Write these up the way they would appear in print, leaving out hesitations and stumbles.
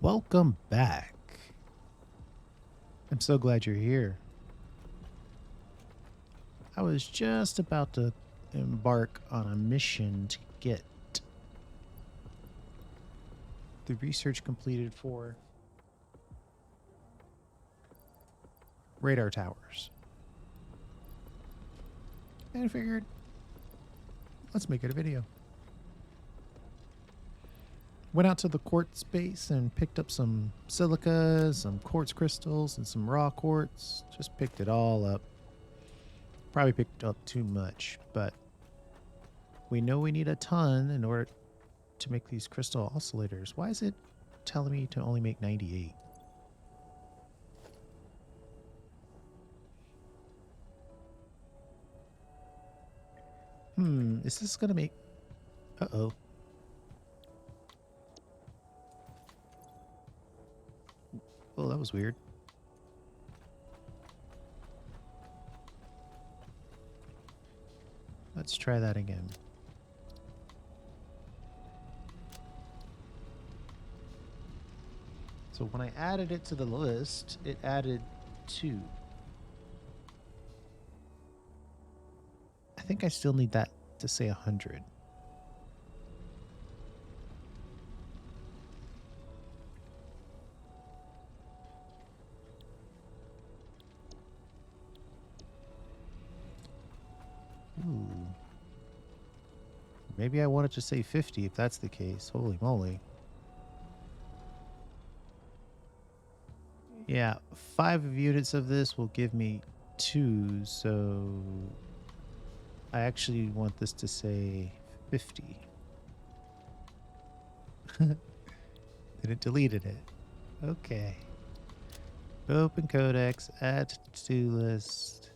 Welcome back. I'm so glad you're here. I was just about to embark on a mission to get the research completed for radar towers. And I figured, let's make it a video. Went out to the quartz base and picked up some silica, some quartz crystals, and some raw quartz. Just picked it all up. Probably picked up too much, but we know we need a ton in order to make these crystal oscillators. Why is it telling me to only make 98? Is this gonna make... Uh-oh. Oh, that was weird. Let's try that again. So when I added it to the list, it added 2. I think I still need that to say 100. Ooh. Maybe I wanted to say 50 if that's the case. Holy moly. Yeah, 5 units of this will give me 2, so I actually want this to say 50. Then it deleted it. Okay. Open codex, add to-do list,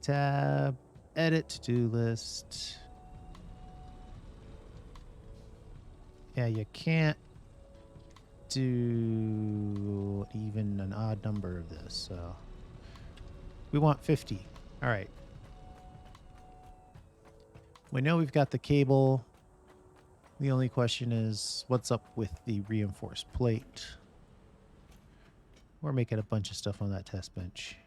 tab, edit to-do list. Yeah, you can't do even an odd number of this, so we want 50. All right. We know we've got the cable. The only question is, what's up with the reinforced plate? We're making a bunch of stuff on that test bench.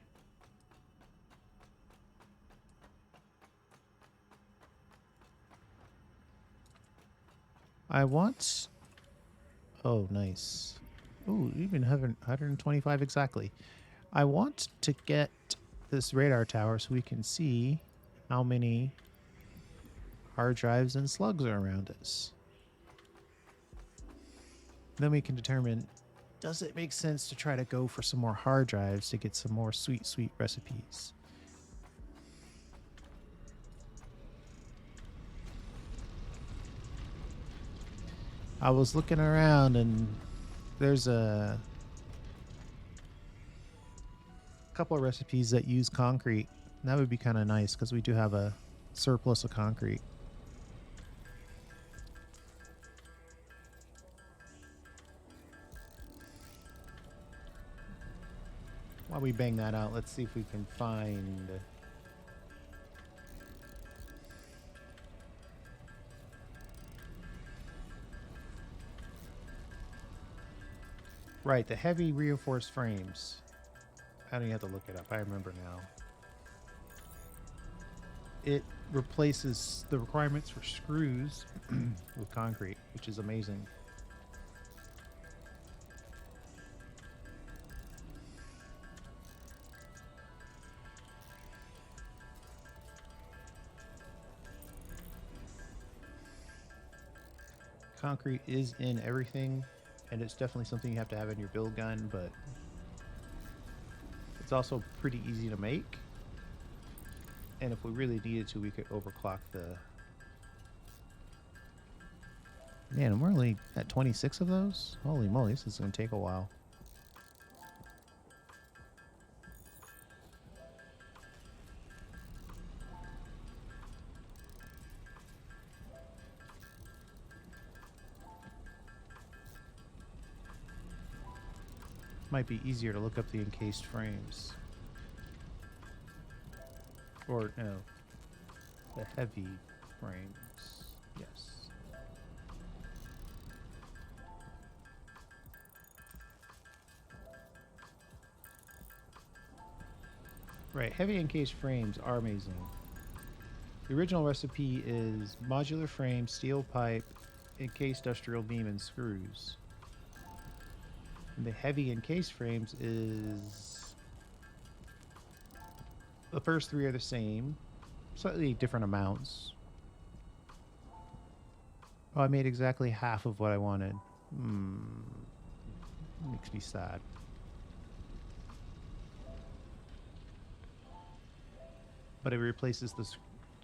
I want... Oh, nice. Oh, even 125 exactly. I want to get this radar tower so we can see how many hard drives and slugs are around us. Then we can determine, does it make sense to try to go for some more hard drives to get some more sweet, sweet recipes? I was looking around and there's a couple of recipes that use concrete. That would be kind of nice because we do have a surplus of concrete. While we bang that out, let's see if we can find... Right, the heavy reinforced frames. I don't even have to look it up. I remember now. It replaces the requirements for screws with concrete, which is amazing. Concrete is in everything, and it's definitely something you have to have in your build gun, but it's also pretty easy to make. And if we really needed to, we could overclock the... Man, we're only at 26 of those? Holy moly, this is going to take a while. Might be easier to look up the encased frames. Or, no, the heavy frames. Yes. Right, heavy encased frames are amazing. The original recipe is modular frame, steel pipe, encased industrial beam, and screws. And the heavy encased frames is the first three are the same, slightly different amounts. Oh, I made exactly half of what I wanted. Makes me sad. But it replaces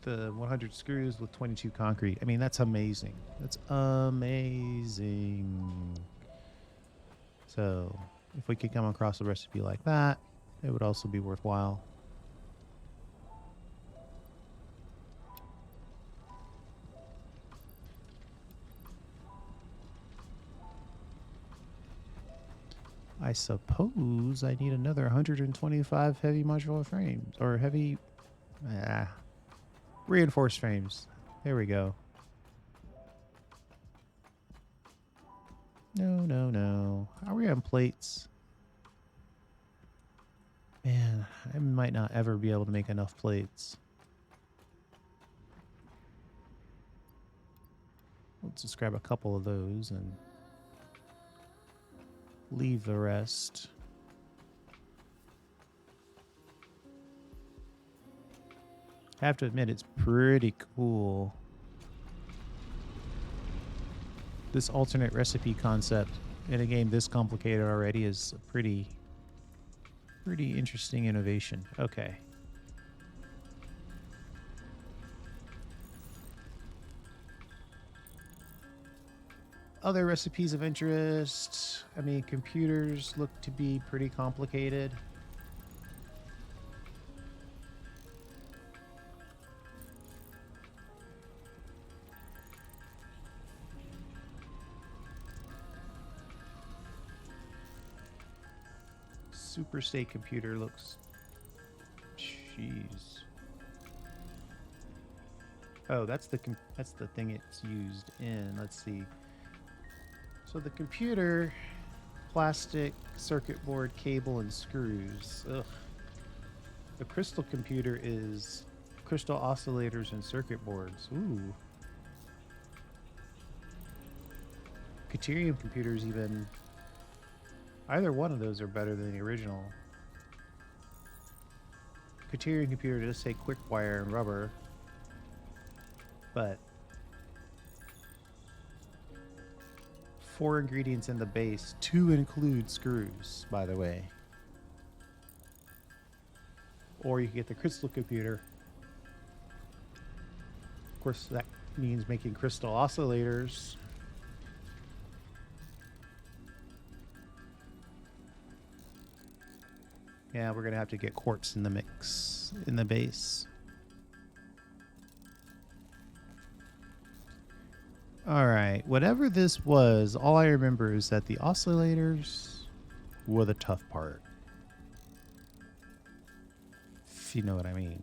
the 100 screws with 22 concrete. I mean, that's amazing. That's amazing. So if we could come across a recipe like that, it would also be worthwhile. I suppose I need another 125 heavy modular frames or heavy reinforced frames. There we go. No. Are we on plates? Man, I might not ever be able to make enough plates. Let's just grab a couple of those and leave the rest. I have to admit, it's pretty cool. This alternate recipe concept in a game this complicated already is a pretty interesting innovation. Okay. Other recipes of interest. I mean, computers look to be pretty complicated. Super state computer looks... Jeez. Oh, that's the thing it's used in. Let's see. So the computer, plastic, circuit board, cable, and screws. Ugh. The crystal computer is crystal oscillators and circuit boards. Ooh. Deuterium computers even... Either one of those are better than the original. Deuterium computer does say quick wire and rubber, but 4 ingredients in the base to include screws, by the way. Or you can get the crystal computer. Of course, that means making crystal oscillators. Yeah, we're gonna have to get quartz in the mix, in the base. Alright, whatever this was, all I remember is that the oscillators were the tough part. If you know what I mean.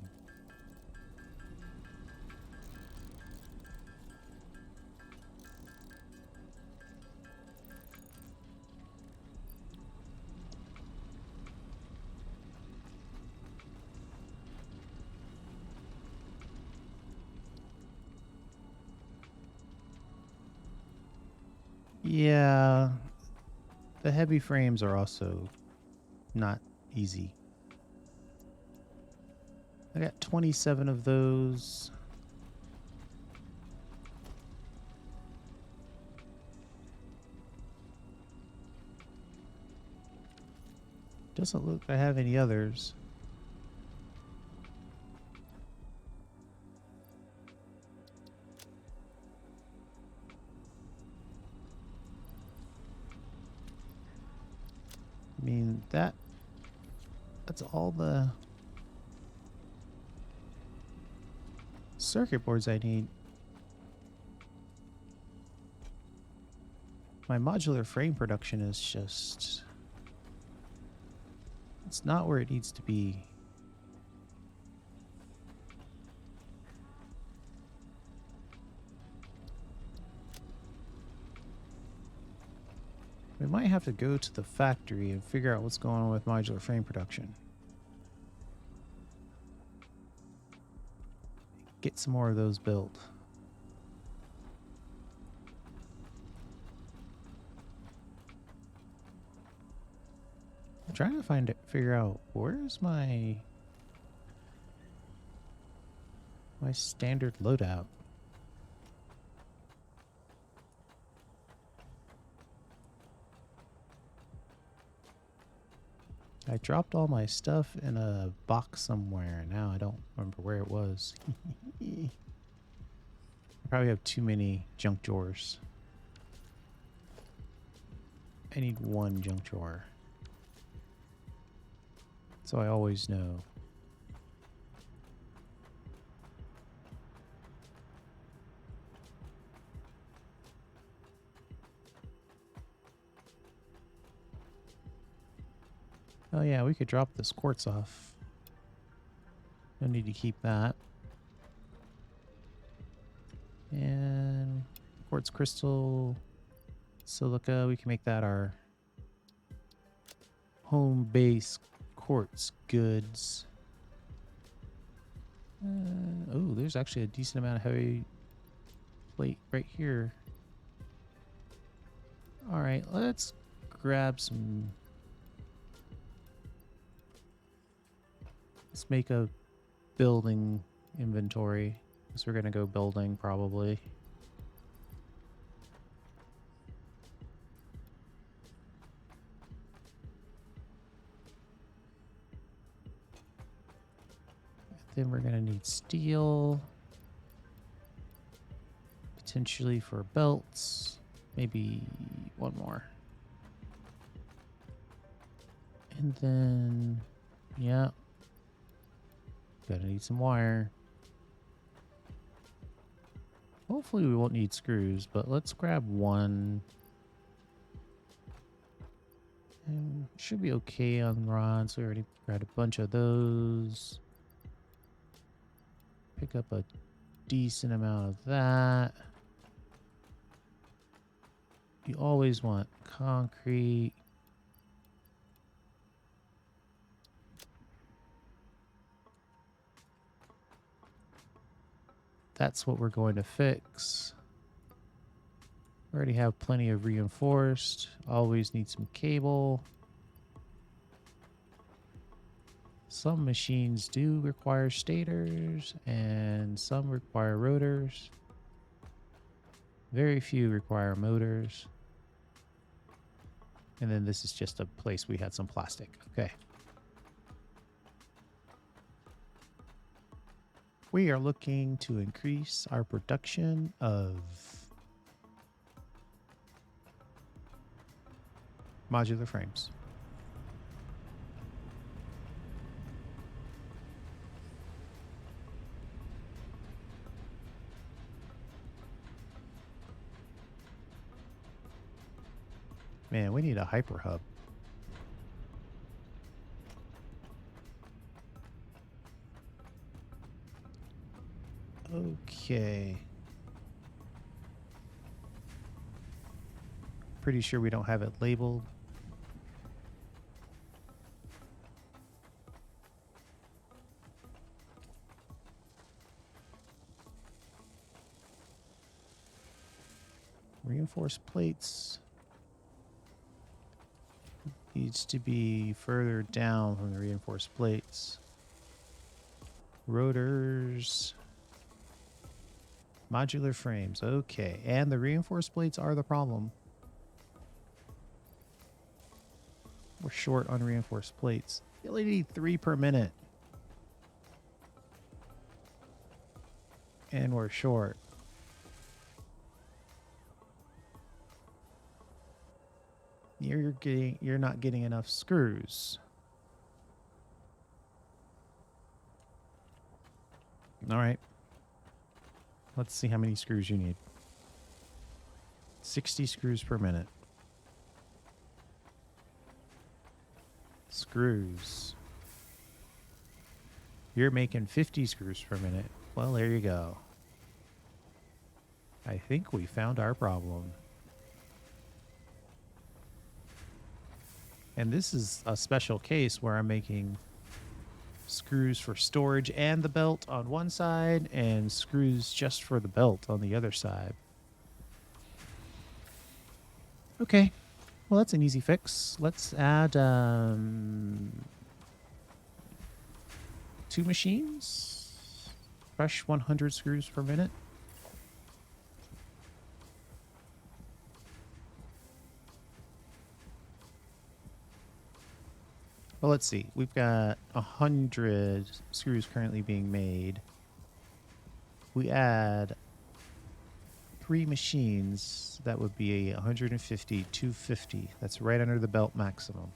Yeah, the heavy frames are also not easy. I got 27 of those. Doesn't look like I have any others. I mean, that's all the circuit boards I need. My modular frame production is just... It's not where it needs to be. We might have to go to the factory and figure out what's going on with modular frame production. get some more of those built. I'm trying to figure out where's my standard loadout. I dropped all my stuff in a box somewhere. Now I don't remember where it was. I probably have too many junk drawers. I need one junk drawer, so I always know. Oh yeah, we could drop this quartz off. No need to keep that. And quartz crystal, silica, we can make that our home base quartz goods. Oh, there's actually a decent amount of heavy plate right here. All right, let's grab some. Let's make a building inventory, because we're going to go building probably. Then we're going to need steel. Potentially for belts. Maybe one more. And then, yeah. Gonna need some wire. Hopefully we won't need screws, but let's grab one. And should be okay on rods. We already grabbed a bunch of those. Pick up a decent amount of that. You always want concrete. That's what we're going to fix. We already have plenty of reinforced. Always need some cable. Some machines do require stators and some require rotors. Very few require motors. And then this is just a place we had some plastic. Okay. We are looking to increase our production of modular frames. Man, we need a hyper hub. Okay. Pretty sure we don't have it labeled. Reinforced plates. Needs to be further down from the reinforced plates. Rotors. Modular frames. Okay. And the reinforced plates are the problem. We're short on reinforced plates. You only need 3 per minute. And we're short. You're not getting enough screws. All right. Let's see how many screws you need. 60 screws per minute. Screws. You're making 50 screws per minute. Well, there you go. I think we found our problem. And this is a special case where I'm making screws for storage and the belt on one side, and screws just for the belt on the other side. Okay, well, that's an easy fix. Let's add 2 machines. Fresh 100 screws per minute. Well, let's see. We've got 100 screws currently being made. We add 3 machines. That would be 150, 250. That's right under the belt maximum.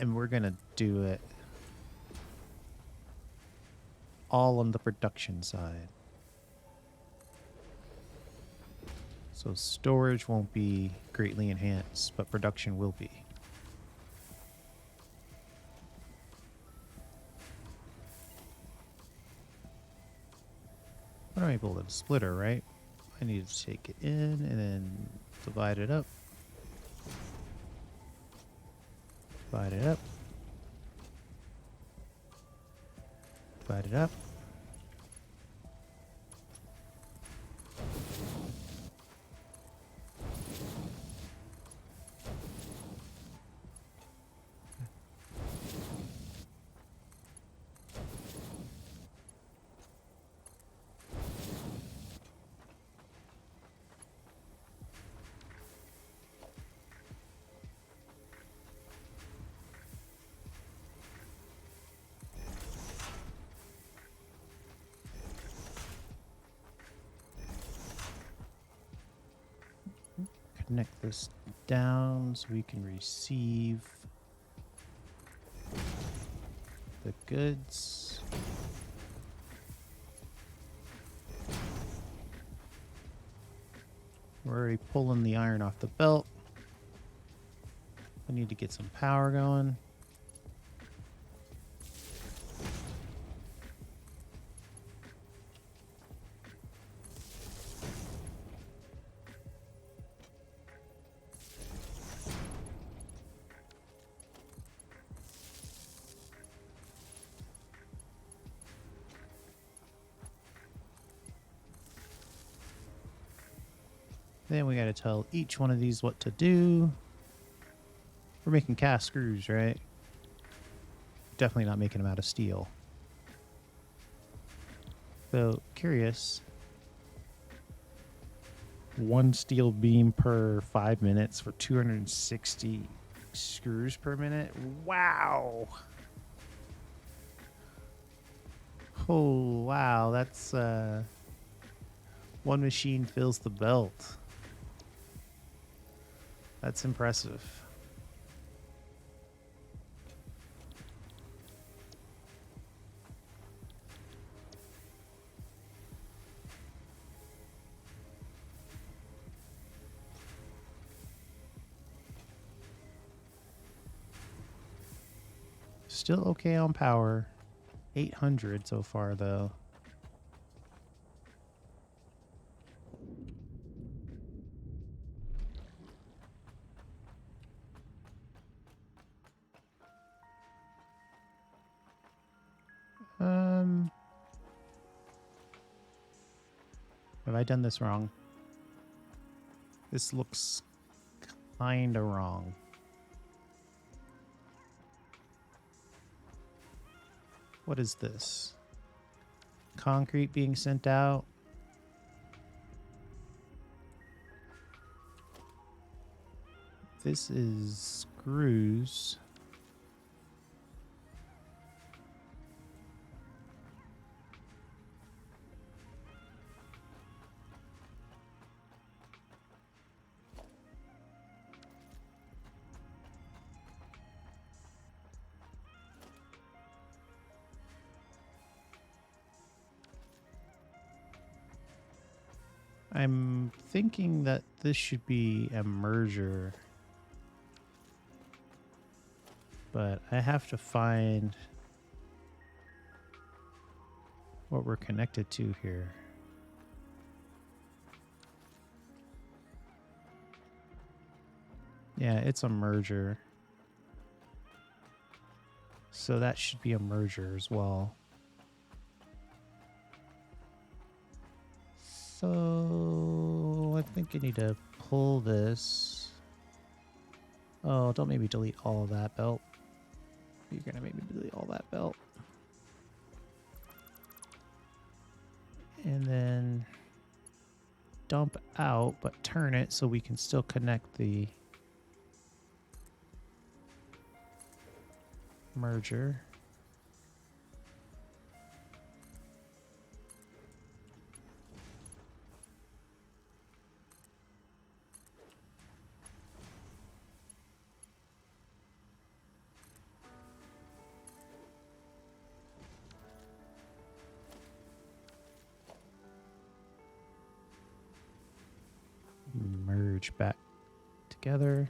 And we're going to do it all on the production side. So storage won't be greatly enhanced, but production will be. What am I able to splitter, right? I need to take it in and then divide it up. Divide it up. Divide it up. Connect this down so we can receive the goods. We're already pulling the iron off the belt. We need to get some power going. Then we got to tell each one of these what to do. We're making cast screws, right? Definitely not making them out of steel. So, curious. 1 steel beam per 5 minutes for 260 screws per minute. Wow. Oh, wow. That's 1 machine fills the belt. That's impressive. Still okay on power. 800 so far, though. Have I done this wrong? This looks kinda wrong. What is this? Concrete being sent out. This is screws. I'm thinking that this should be a merger, but I have to find what we're connected to here. Yeah, it's a merger. So that should be a merger as well. So I think I need to pull this. Oh, don't make me delete all of that belt. You're going to make me delete all that belt. And then dump out, but turn it so we can still connect the merger. Merge back together.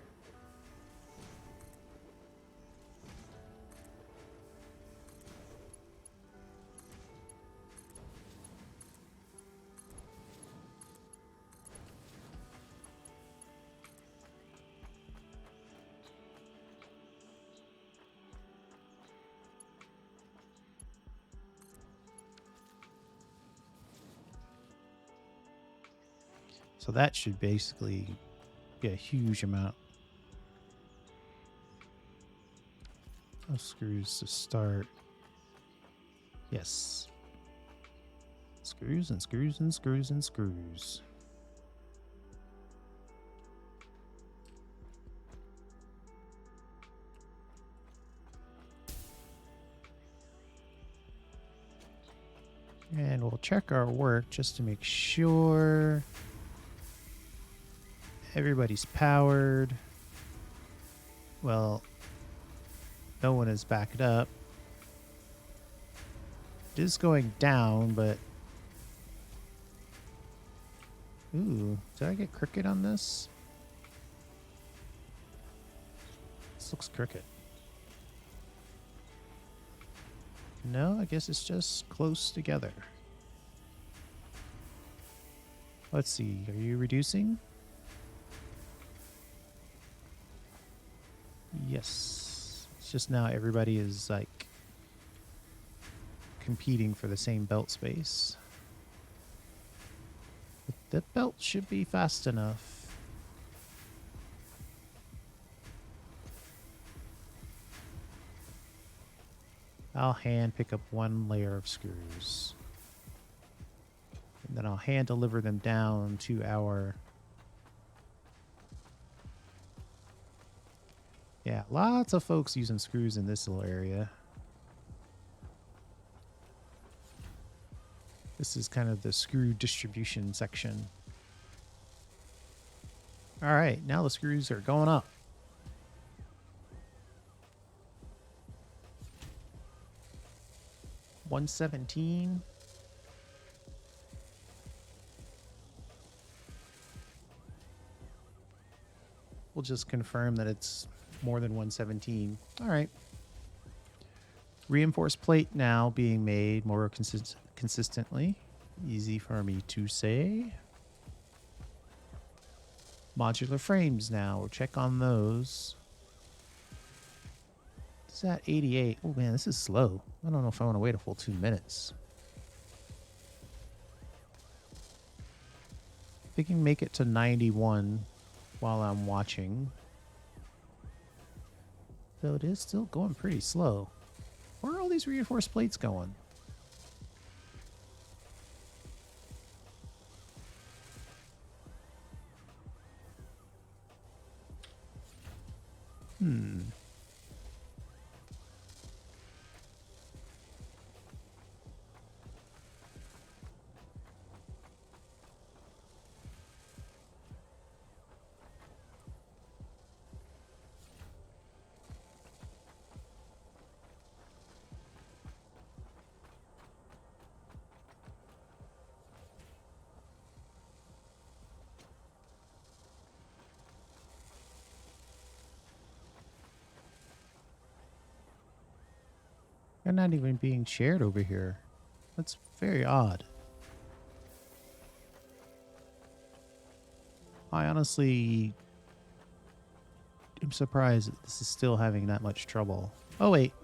So that should basically be a huge amount of screws to start. Yes. Screws and screws and screws and screws. And we'll check our work just to make sure everybody's powered. Well, no one is backed up. It is going down, but... Ooh, did I get crooked on this? This looks crooked. No, I guess it's just close together. Let's see, are you reducing? Yes. It's just now everybody is like competing for the same belt space. But the belt should be fast enough. I'll hand pick up one layer of screws. And then I'll hand deliver them down to our... Yeah, lots of folks using screws in this little area. This is kind of the screw distribution section. All right, now the screws are going up. $117. We'll just confirm that it's more than 117. All right. Reinforced plate now being made more consistently. Easy for me to say. Modular frames now. We'll check on those. It's at 88. Oh man, this is slow. I don't know if I want to wait a full 2 minutes. I think I can make it to 91 while I'm watching. Though it is still going pretty slow. Where are all these reinforced plates going? They're not even being shared over here. That's very odd. I honestly I'm surprised that this is still having that much trouble. Oh, wait.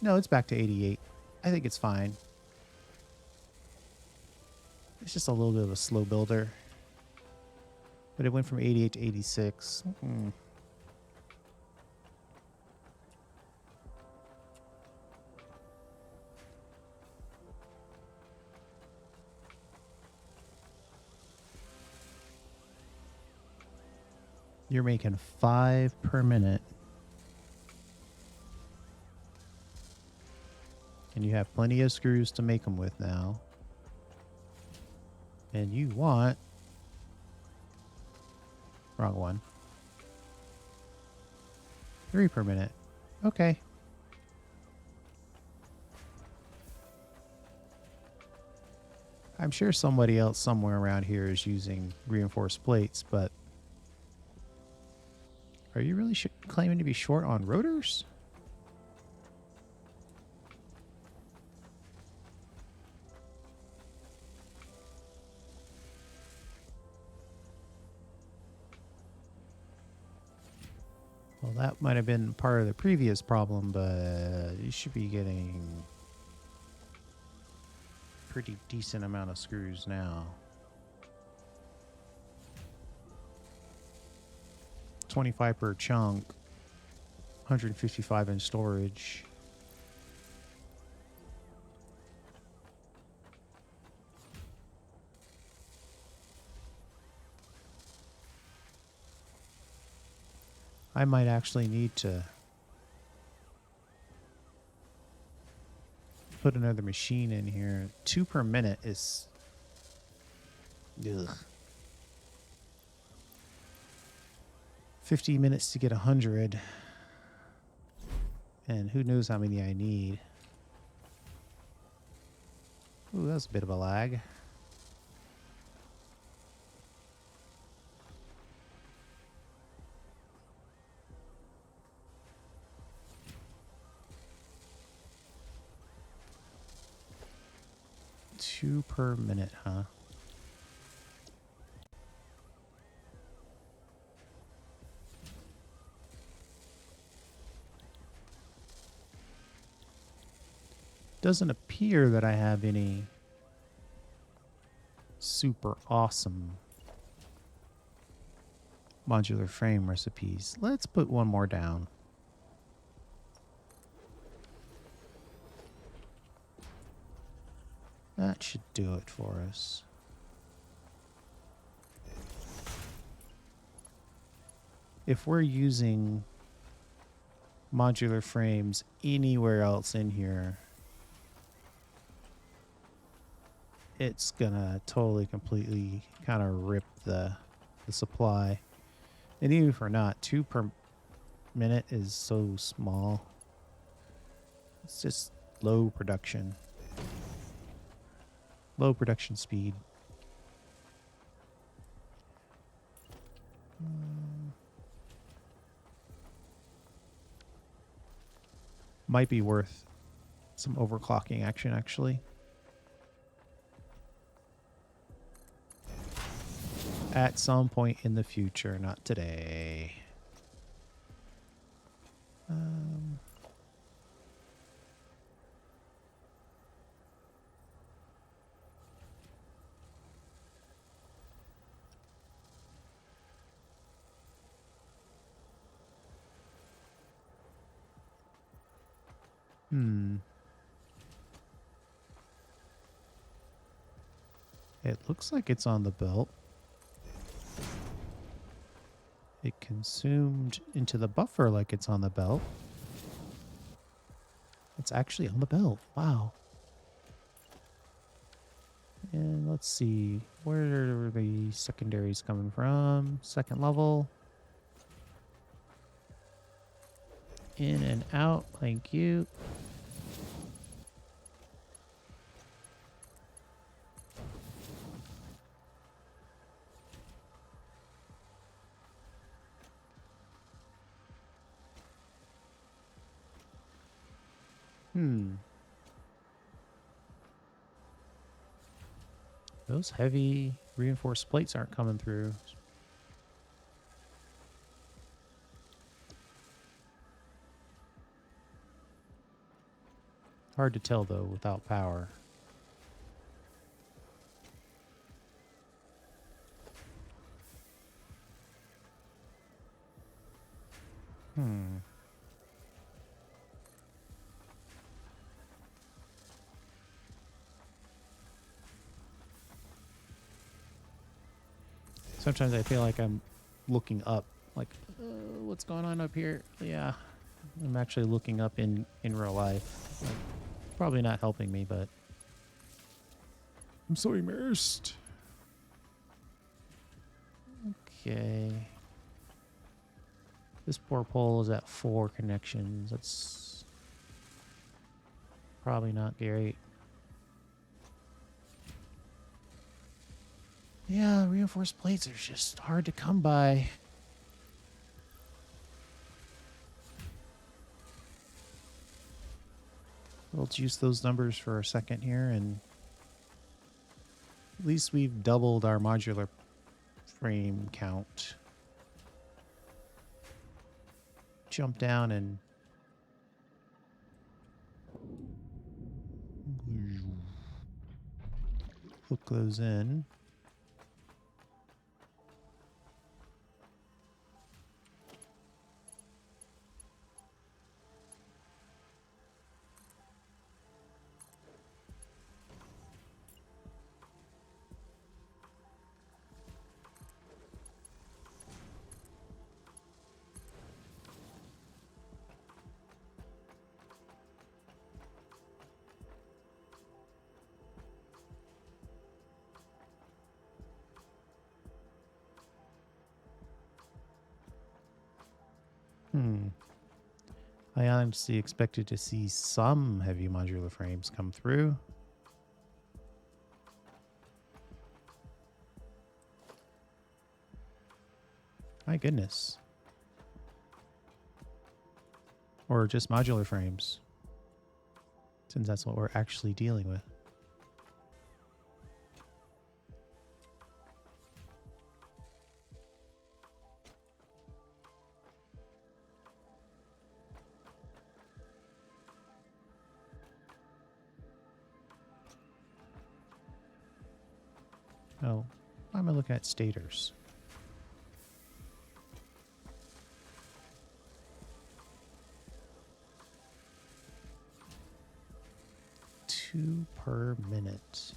No, it's back to 88. I think it's fine. It's just a little bit of a slow builder. But it went from 88 to 86. You're making 5 per minute. And you have plenty of screws to make them with now. And you want... Wrong one. 3 per minute. Okay. I'm sure somebody else somewhere around here is using reinforced plates, but... Are you really claiming to be short on rotors? Well, that might have been part of the previous problem, but you should be getting a pretty decent amount of screws now. 25 per chunk, 155 in storage. I might actually need to put another machine in here. 2 per minute is... Ugh. 50 minutes to get 100. And who knows how many I need. Ooh, that's a bit of a lag. Two per minute, huh? Doesn't appear that I have any super awesome modular frame recipes. Let's put one more down. That should do it for us. If we're using modular frames anywhere else in here, it's gonna totally, completely kind of rip the supply. And even if we're not, 2 per minute is so small. It's just low production. Low production speed. Might be worth some overclocking action, actually. At some point in the future, not today. It looks like it's on the belt. It consumed into the buffer like it's on the belt. It's actually on the belt. Wow. And let's see. Where are the secondaries coming from? Second level. In and out. Thank you. Those heavy reinforced plates aren't coming through. Hard to tell though without power. Sometimes I feel like I'm looking up, like, what's going on up here? Yeah, I'm actually looking up in real life. Like, probably not helping me, but I'm so immersed. Okay. This poor pole is at 4 connections. That's probably not great. Yeah, reinforced plates are just hard to come by. We'll juice those numbers for a second here, and at least we've doubled our modular frame count. Jump down and hook those in. I honestly expected to see some heavy modular frames come through. My goodness. Or just modular frames, since that's what we're actually dealing with. Oh, why am I looking at stators? Two per minute.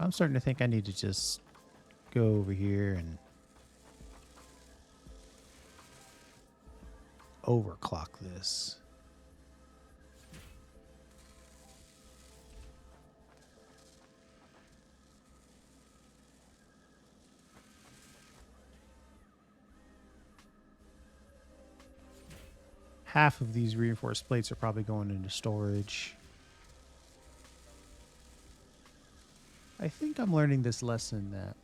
I'm starting to think I need to just go over here and overclock this. Half of these reinforced plates are probably going into storage. I think I'm learning this lesson that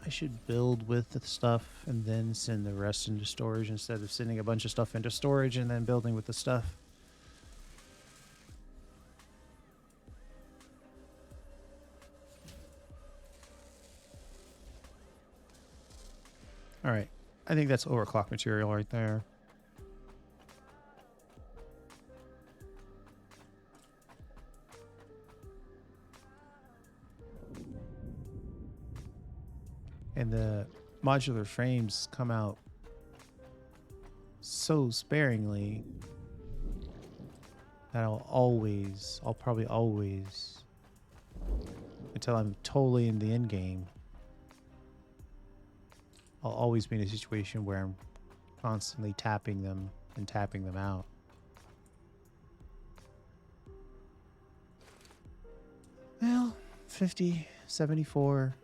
I should build with the stuff and then send the rest into storage instead of sending a bunch of stuff into storage and then building with the stuff. All right. I think that's overclock material right there. And the modular frames come out so sparingly that I'll probably always, until I'm totally in the end game, I'll always be in a situation where I'm constantly tapping them and tapping them out. Well, 50, 74.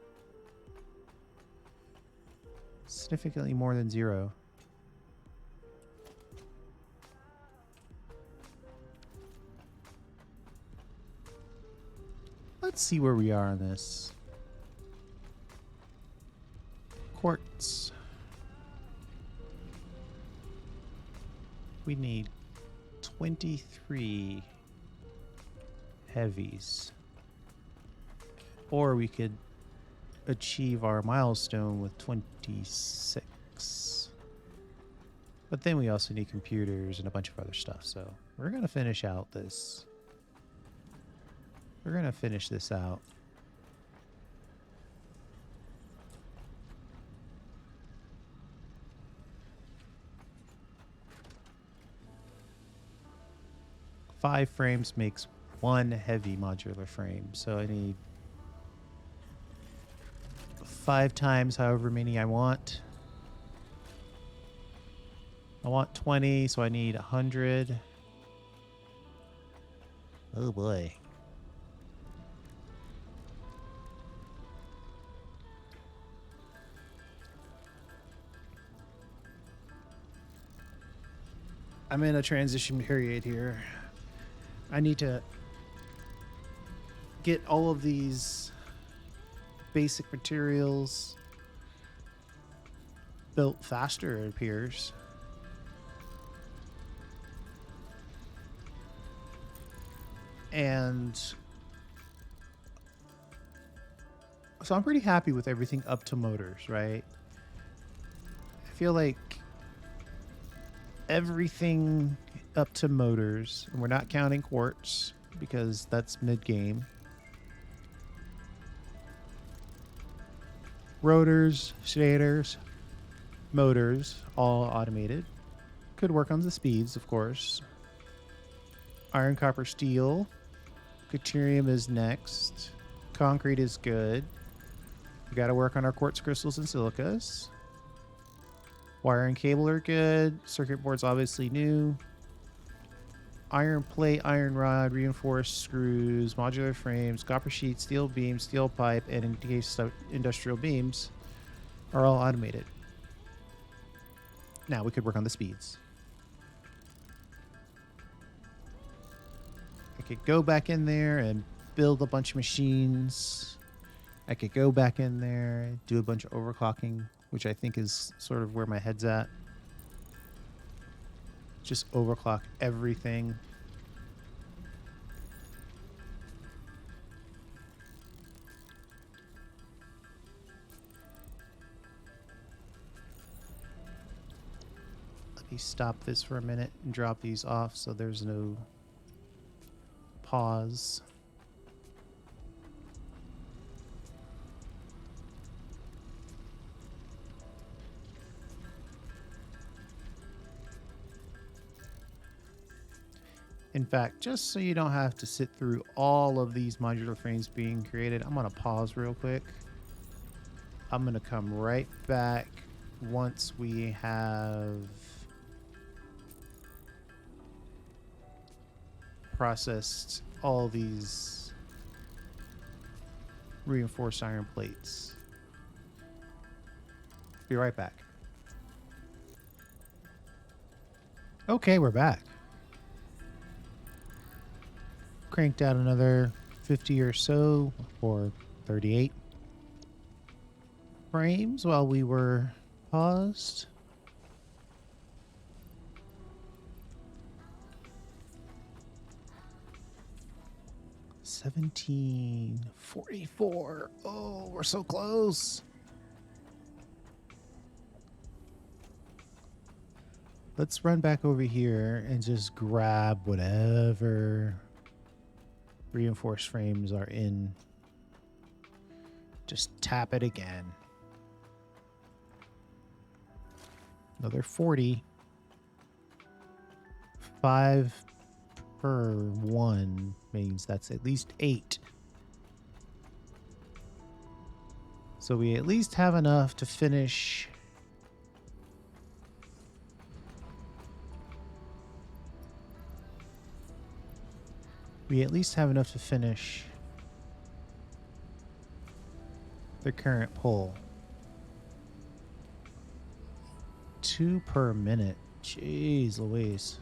Significantly more than 0. Let's see where we are on this. Quartz. We need 23 heavies. Or we could achieve our milestone with 26. But then we also need computers and a bunch of other stuff. So we're going to finish out this. We're going to finish this out. Five frames makes one heavy modular frame. So I need 5 times however many I want. I want 20, so I need 100. Oh boy. I'm in a transition period here. I need to get all of these basic materials built faster, it appears. And so I'm pretty happy with everything up to motors, right? I feel like everything up to motors, and we're not counting quartz because that's mid-game. Rotors, shaders, motors, all automated. Could work on the speeds, of course. Iron, copper, steel. Deuterium is next. Concrete is good. We got to work on our quartz crystals and silicas. Wire and cable are good. Circuit board's obviously new. Iron plate, iron rod, reinforced screws, modular frames, copper sheet, steel beams, steel pipe, and in case of industrial beams are all automated. Now we could work on the speeds. I could go back in there and build a bunch of machines. I could go back in there, do a bunch of overclocking, which I think is sort of where my head's at. Just overclock everything. Let me stop this for a minute and drop these off so there's no pause. In fact, just so you don't have to sit through all of these modular frames being created, I'm going to pause real quick. I'm going to come right back once we have processed all these reinforced iron plates. Be right back. Okay, we're back. Cranked out another 50 or so, or 38 frames while we were paused. $17.44. Oh, we're so close. Let's run back over here and just grab whatever reinforced frames are in. Just tap it again. Another 40. 5 per one means that's at least 8. So we at least have enough to finish the current pull. 2 per minute. Jeez Louise.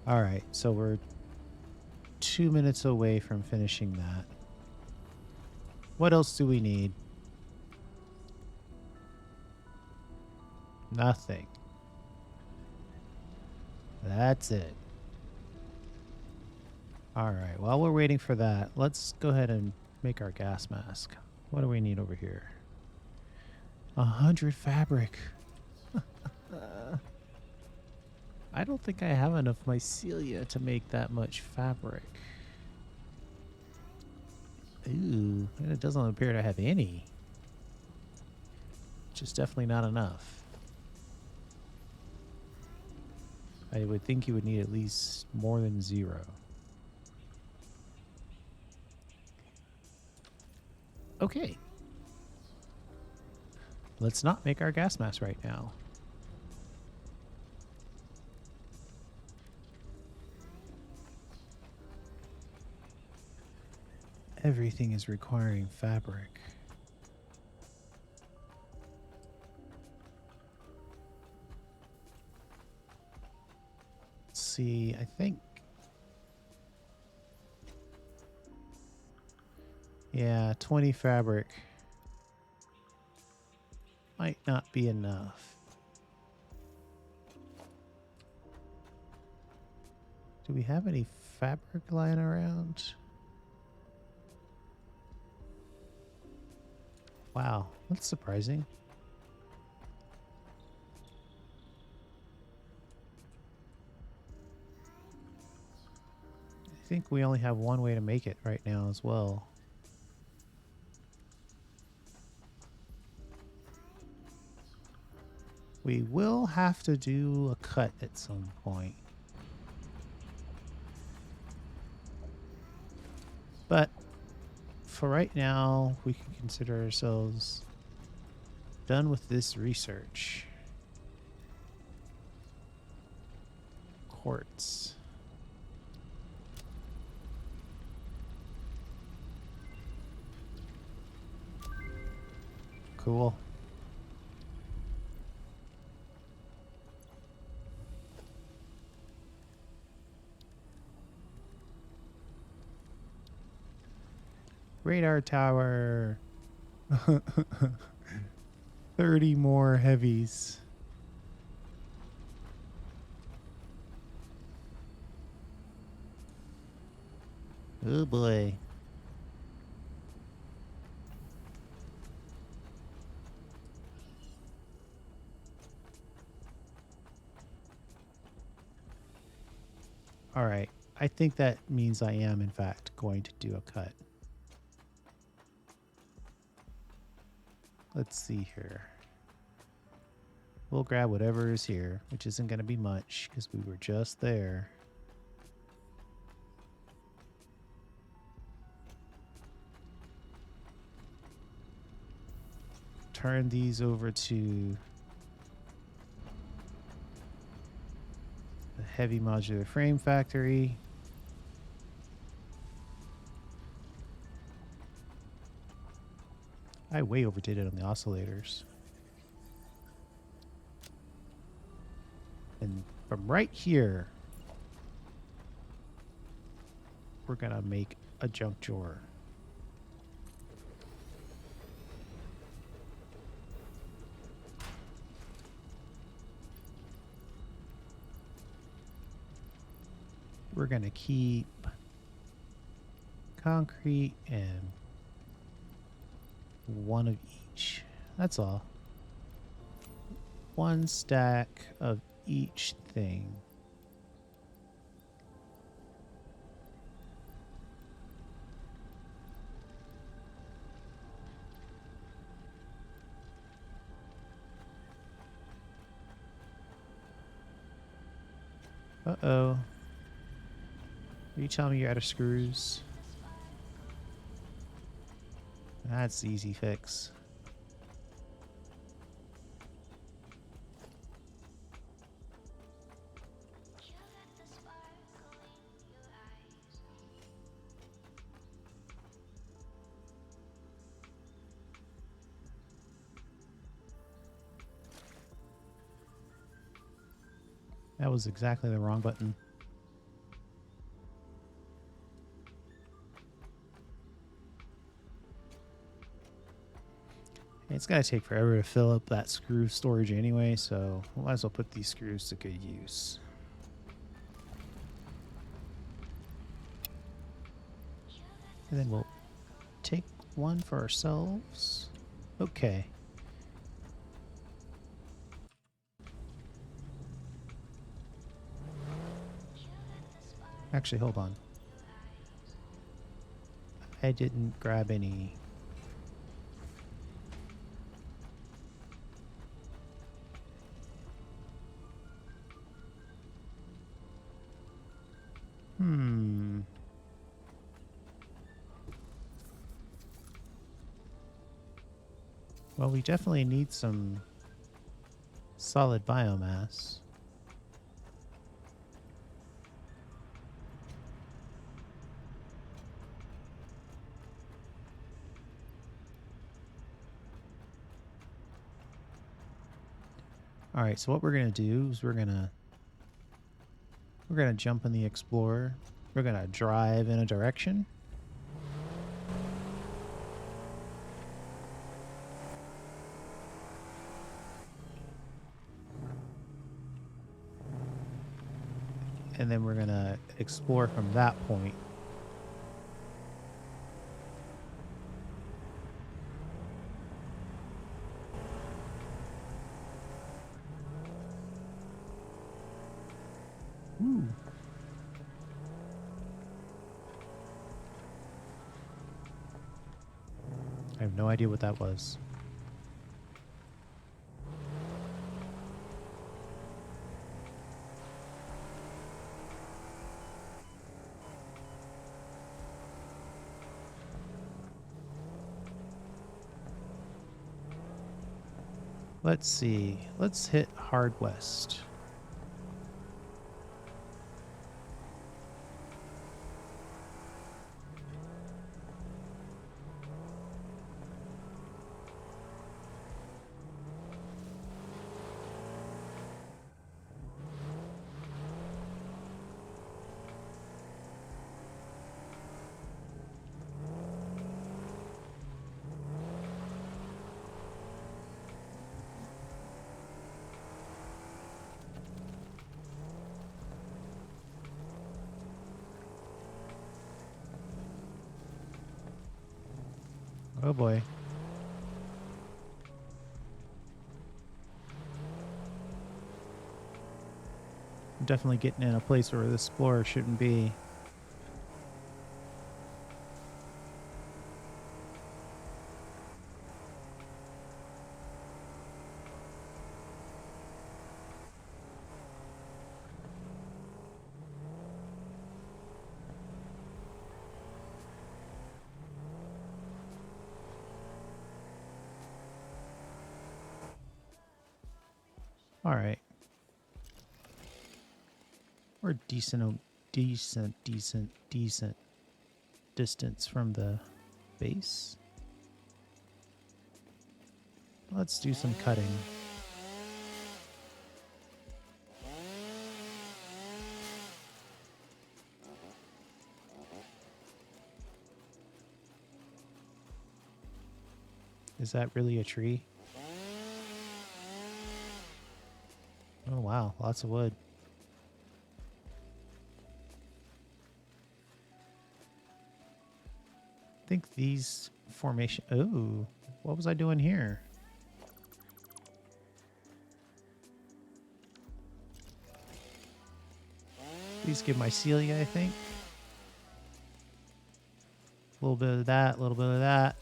All right, so we're 2 minutes away from finishing that. What else do we need? Nothing. That's it. All right, while we're waiting for that, let's go ahead and make our gas mask. What do we need over here? 100 fabric. I don't think I have enough mycelia to make that much fabric. Ooh, and it doesn't appear to have any. Which is definitely not enough. I would think you would need at least more than 0. Okay. Let's not make our gas mask right now. Everything is requiring fabric. Let's see, I think... Yeah, 20 fabric might not be enough. Do we have any fabric lying around? Wow, that's surprising. I think we only have one way to make it right now as well. We will have to do a cut at some point. But for right now, we can consider ourselves done with this research. Quartz. Cool. Radar tower. 30 more heavies. Oh boy. All right. I think that means I am, in fact, going to do a cut. Let's see here. We'll grab whatever is here, which isn't going to be much because we were just there. Turn these over to the heavy modular frame factory. I way overdid it on the oscillators. And from right here, we're gonna make a junk drawer. We're gonna keep concrete and one of each. That's all. One stack of each thing. Uh-oh. Are you telling me you're out of screws? That's the easy fix. That was exactly the wrong button. It's going to take forever to fill up that screw storage anyway, so we might as well put these screws to good use. And then we'll take one for ourselves. Okay. Actually, hold on. I didn't grab any. Well, we definitely need some solid biomass. All right, so what we're going to do is we're going to jump in the Explorer. We're going to drive in a direction. And then we're going to explore from that point. Ooh. I have no idea what that was. Let's see. Let's hit Hard West. Oh boy. I'm definitely getting in a place where this explorer shouldn't be. All right. We're decent distance from the base. Let's do some cutting. Is that really a tree? Oh wow, lots of wood. I think these formation. Oh, what was I doing here? Please give my Celia, I think. A little bit of that, a little bit of that.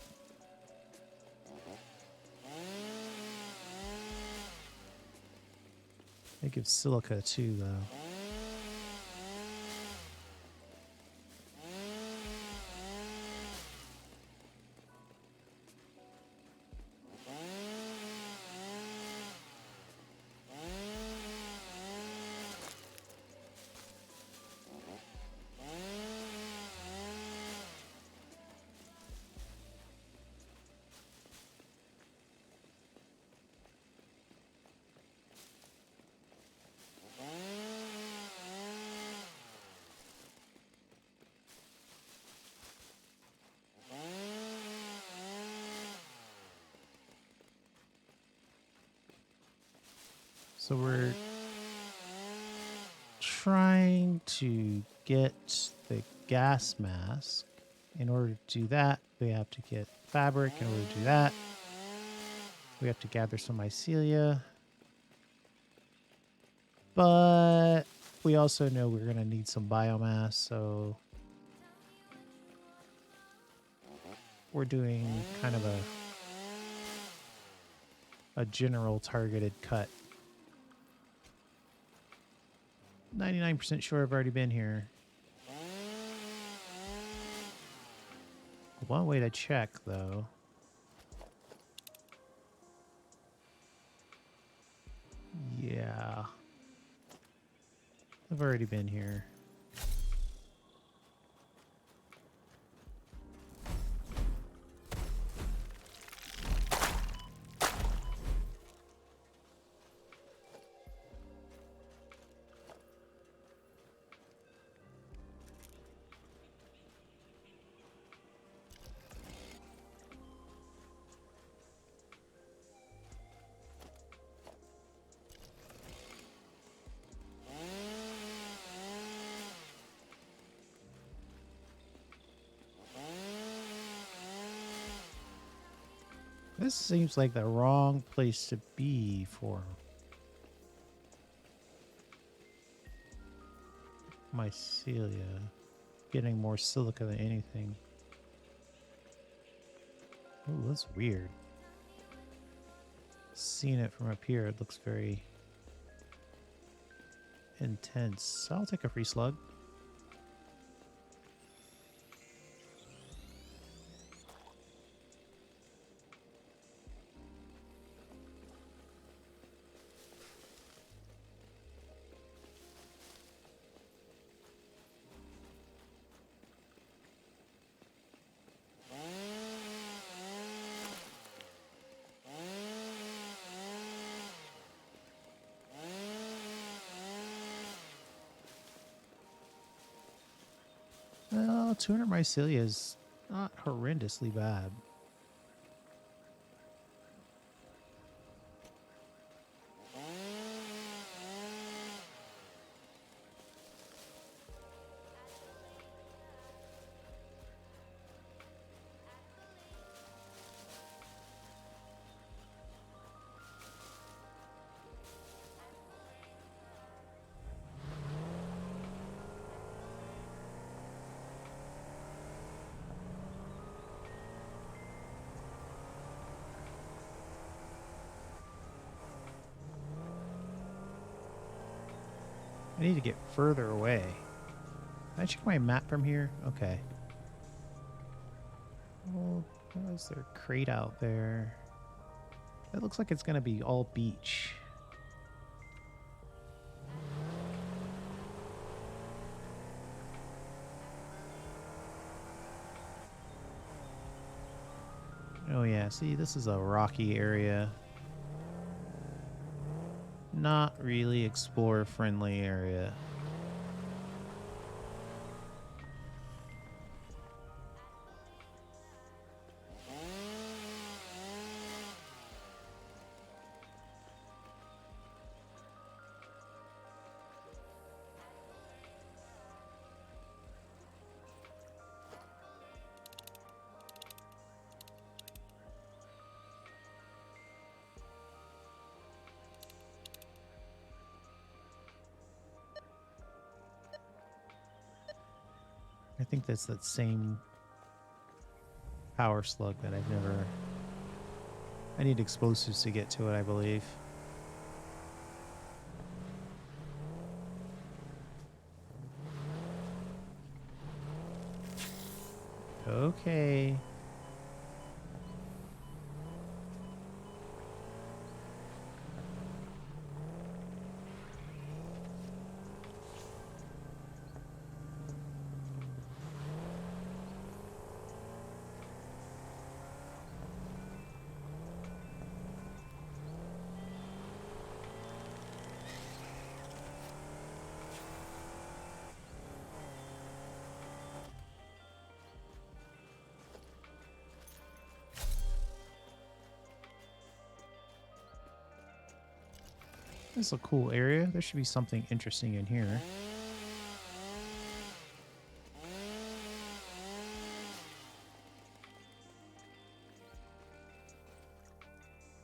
It gives silica too, though. So we're trying to get the gas mask. In order to do that, we have to get fabric. In order to do that, we have to gather some mycelia. But we also know we're going to need some biomass, so we're doing kind of a general targeted cut. 99% sure I've already been here. One way to check, though. Yeah. I've already been here. This seems like the wrong place to be for mycelia. Getting more silica than anything. Oh, that's weird. Seeing it from up here, it looks very intense. I'll take a free slug. Well, 200 mycelia is not horrendously bad. I need to get further away. Can I check my map from here? Okay. Well, is there a crate out there? It looks like it's going to be all beach. Oh yeah, see, this is a rocky area. Not really explorer-friendly area. I think that's that same power slug that I've never... I need explosives to get to it, I believe. Okay. This is a cool area. There should be something interesting in here.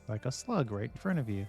Like a slug right in front of you.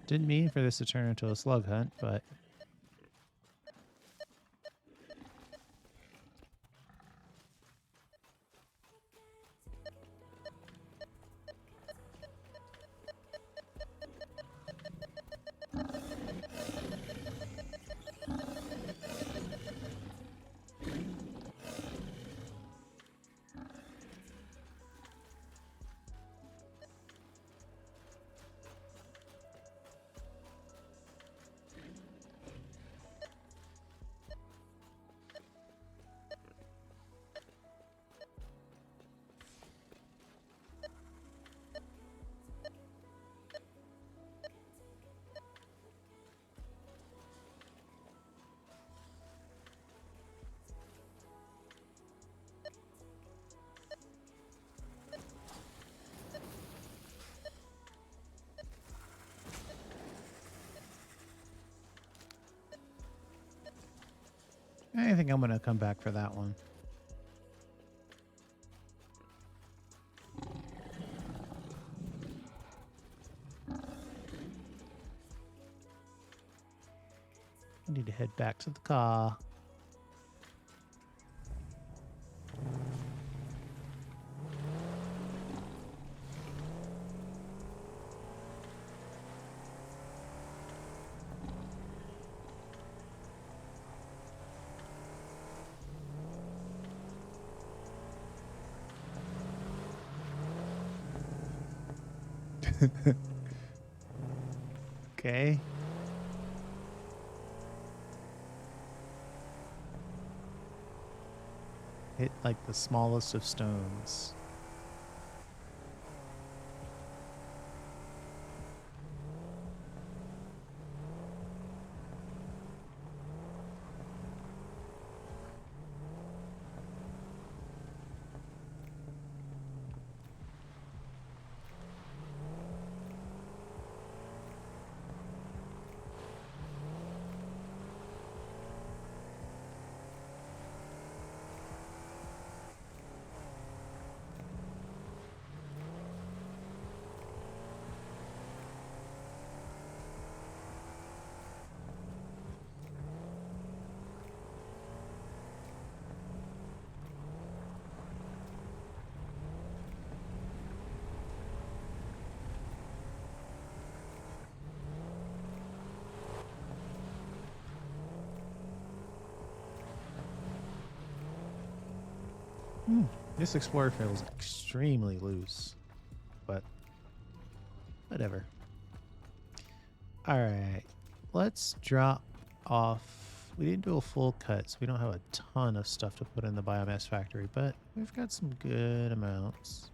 Didn't mean for this to turn into a slug hunt, but... I think I'm going to come back for that one. I need to head back to the car. Okay. Hit like the smallest of stones. This Explorer feels extremely loose, but whatever. All right, let's drop off. We didn't do a full cut, so we don't have a ton of stuff to put in the biomass factory, but we've got some good amounts.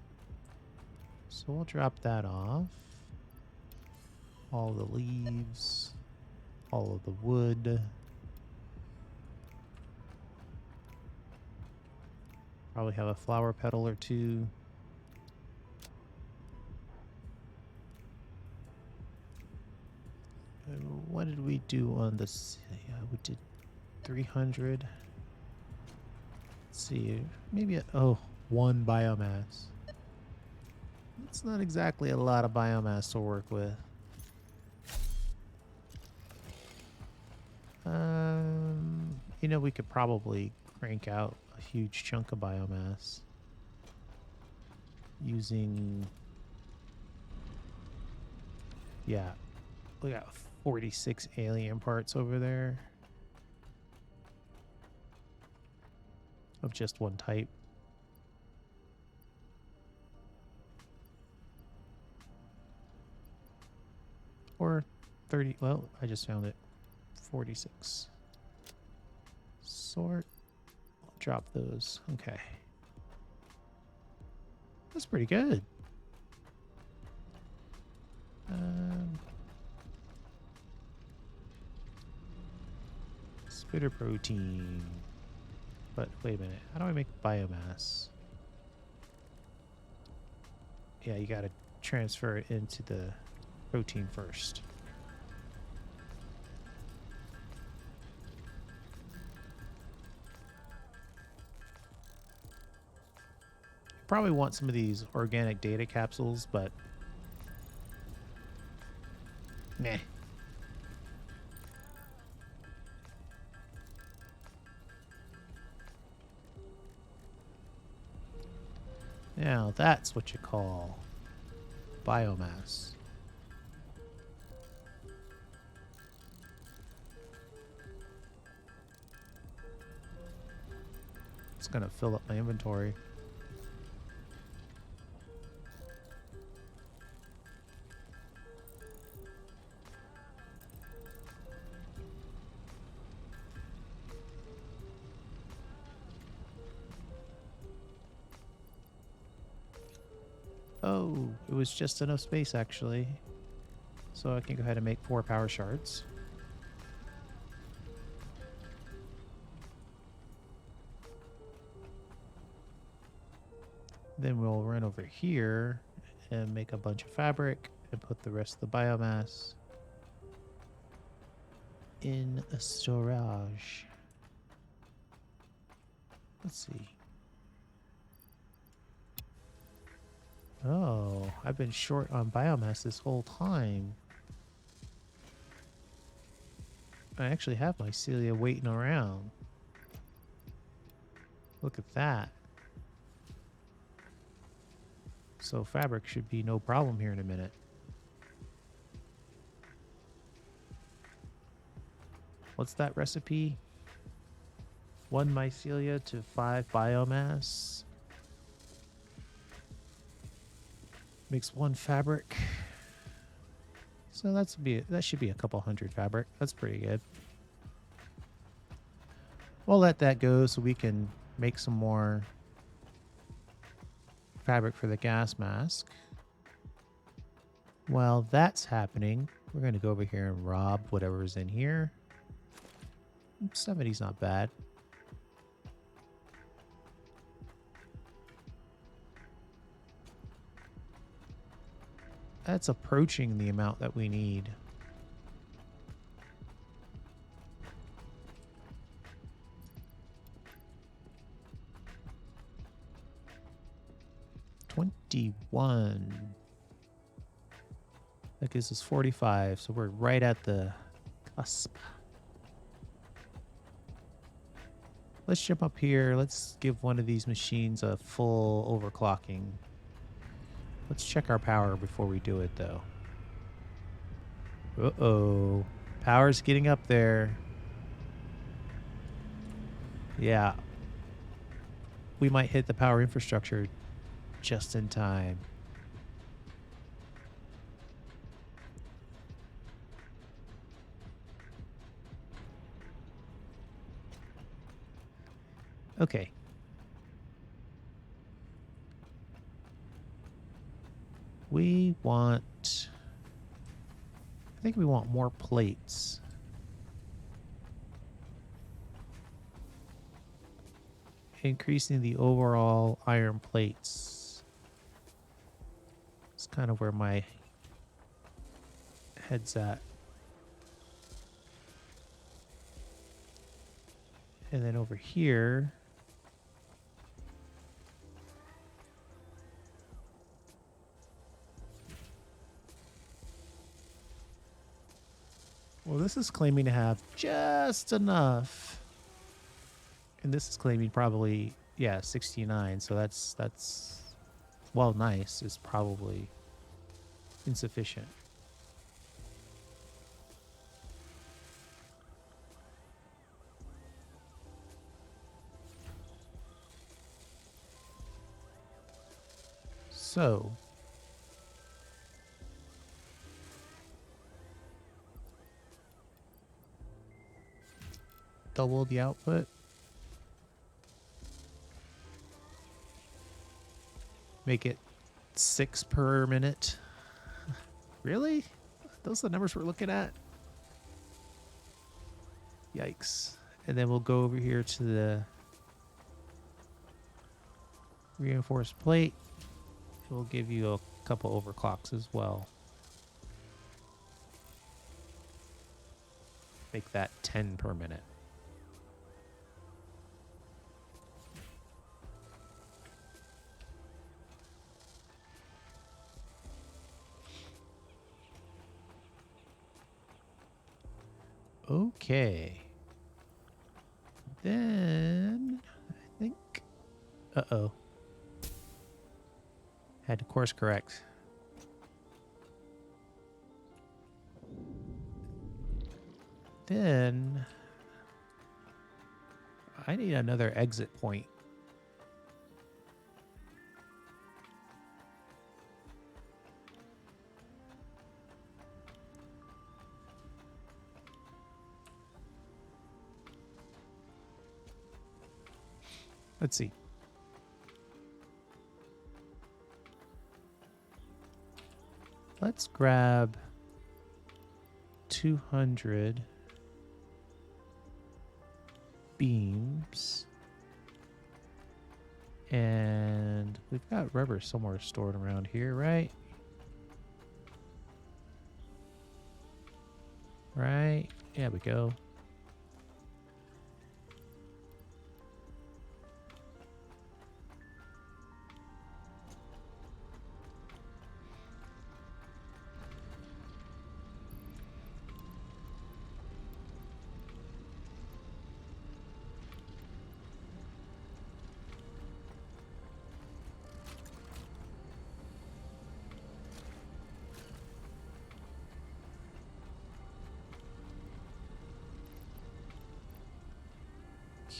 So we'll drop that off. All the leaves, all of the wood. Probably have a flower petal or two. What did we do on this? Yeah, we did 300. Let's see, maybe one biomass. It's not exactly a lot of biomass to work with. You know, we could probably crank out a huge chunk of biomass using, yeah, we got 46 alien parts over there of just one type. Or 30, well, I just found it. 46. Sort. I'll drop those. Okay. That's pretty good. Spitter protein. But wait a minute. How do I make biomass? Yeah, you got to transfer it into the protein first. Probably want some of these organic data capsules, but meh. Now that's what you call biomass. It's gonna fill up my inventory. Oh, it was just enough space actually. So I can go ahead and make 4 power shards. Then we'll run over here and make a bunch of fabric and put the rest of the biomass in a storage. Let's see. Oh, I've been short on biomass this whole time. I actually have my cilia waiting around. Look at that. So fabric should be no problem here in a minute. What's that recipe? 1 mycelia to 5 biomass. Makes 1 fabric. So that should be a couple hundred fabric. That's pretty good. We'll let that go so we can make some more fabric for the gas mask. While that's happening, we're going to go over here and rob whatever's in here. 70's not bad. That's approaching the amount that we need. $21. That gives us 45, so we're right at the cusp. Let's jump up here. Let's give one of these machines a full overclocking. Let's check our power before we do it, though. Uh-oh. Power's getting up there. Yeah. We might hit the power infrastructure just in time. Okay. We want... I think we want more plates. Increasing the overall iron plates. It's kind of where my head's at. And then over here... Well, this is claiming to have just enough. And this is claiming probably, yeah, 69. So that's well, nice is probably insufficient. So double the output. Make it 6 per minute. Really? Those are the numbers we're looking at? Yikes. And then we'll go over here to the reinforced plate. We'll give you a couple overclocks as well. Make that 10 per minute. Okay. Then I think, uh-oh. Had to course correct. Then I need another exit point. Let's see. Let's grab 200 beams. And we've got rubber somewhere stored around here, right? Right? There we go.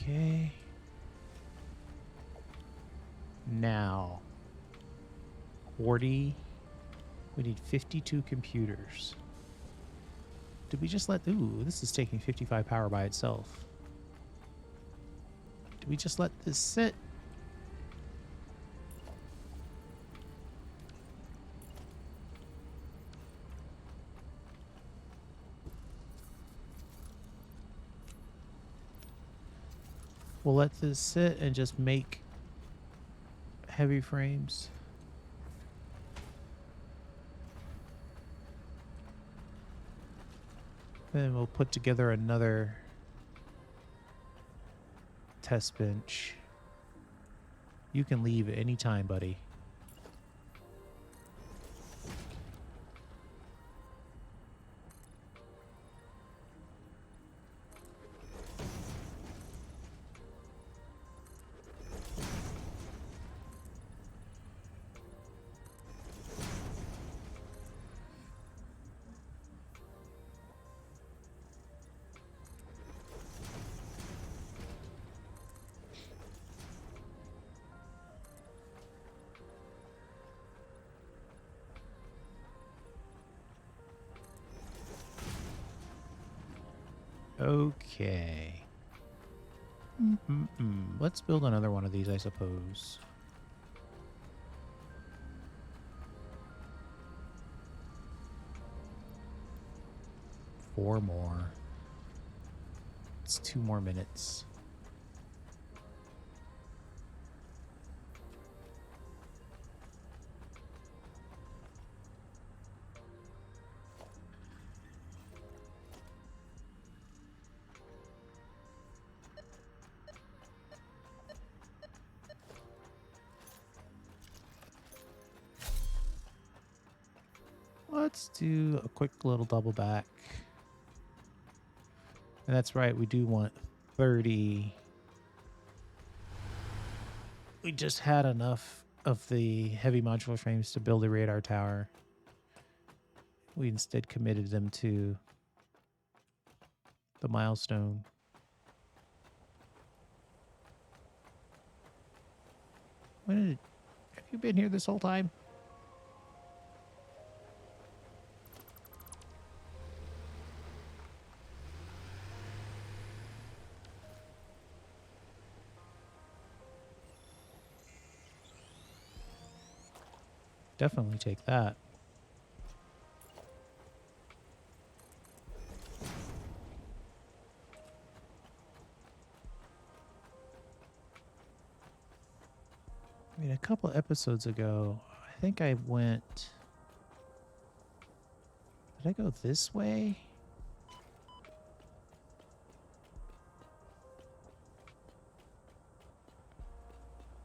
Okay. Now, 40. We need 52 computers. Did we just let... Ooh, this is taking 55 power by itself. Did we just let this sit? We'll let this sit and just make heavy frames. Then we'll put together another test bench. You can leave at any time, buddy. Okay. Let's build another one of these, I suppose. Four more. It's 2 more minutes. Let's do a quick little double back. And that's right, we do want 30. We just had enough of the heavy modular frames to build a radar tower. We instead committed them to the milestone. Have you been here this whole time? Definitely take that. I mean, a couple episodes ago, I think I went... Did I go this way?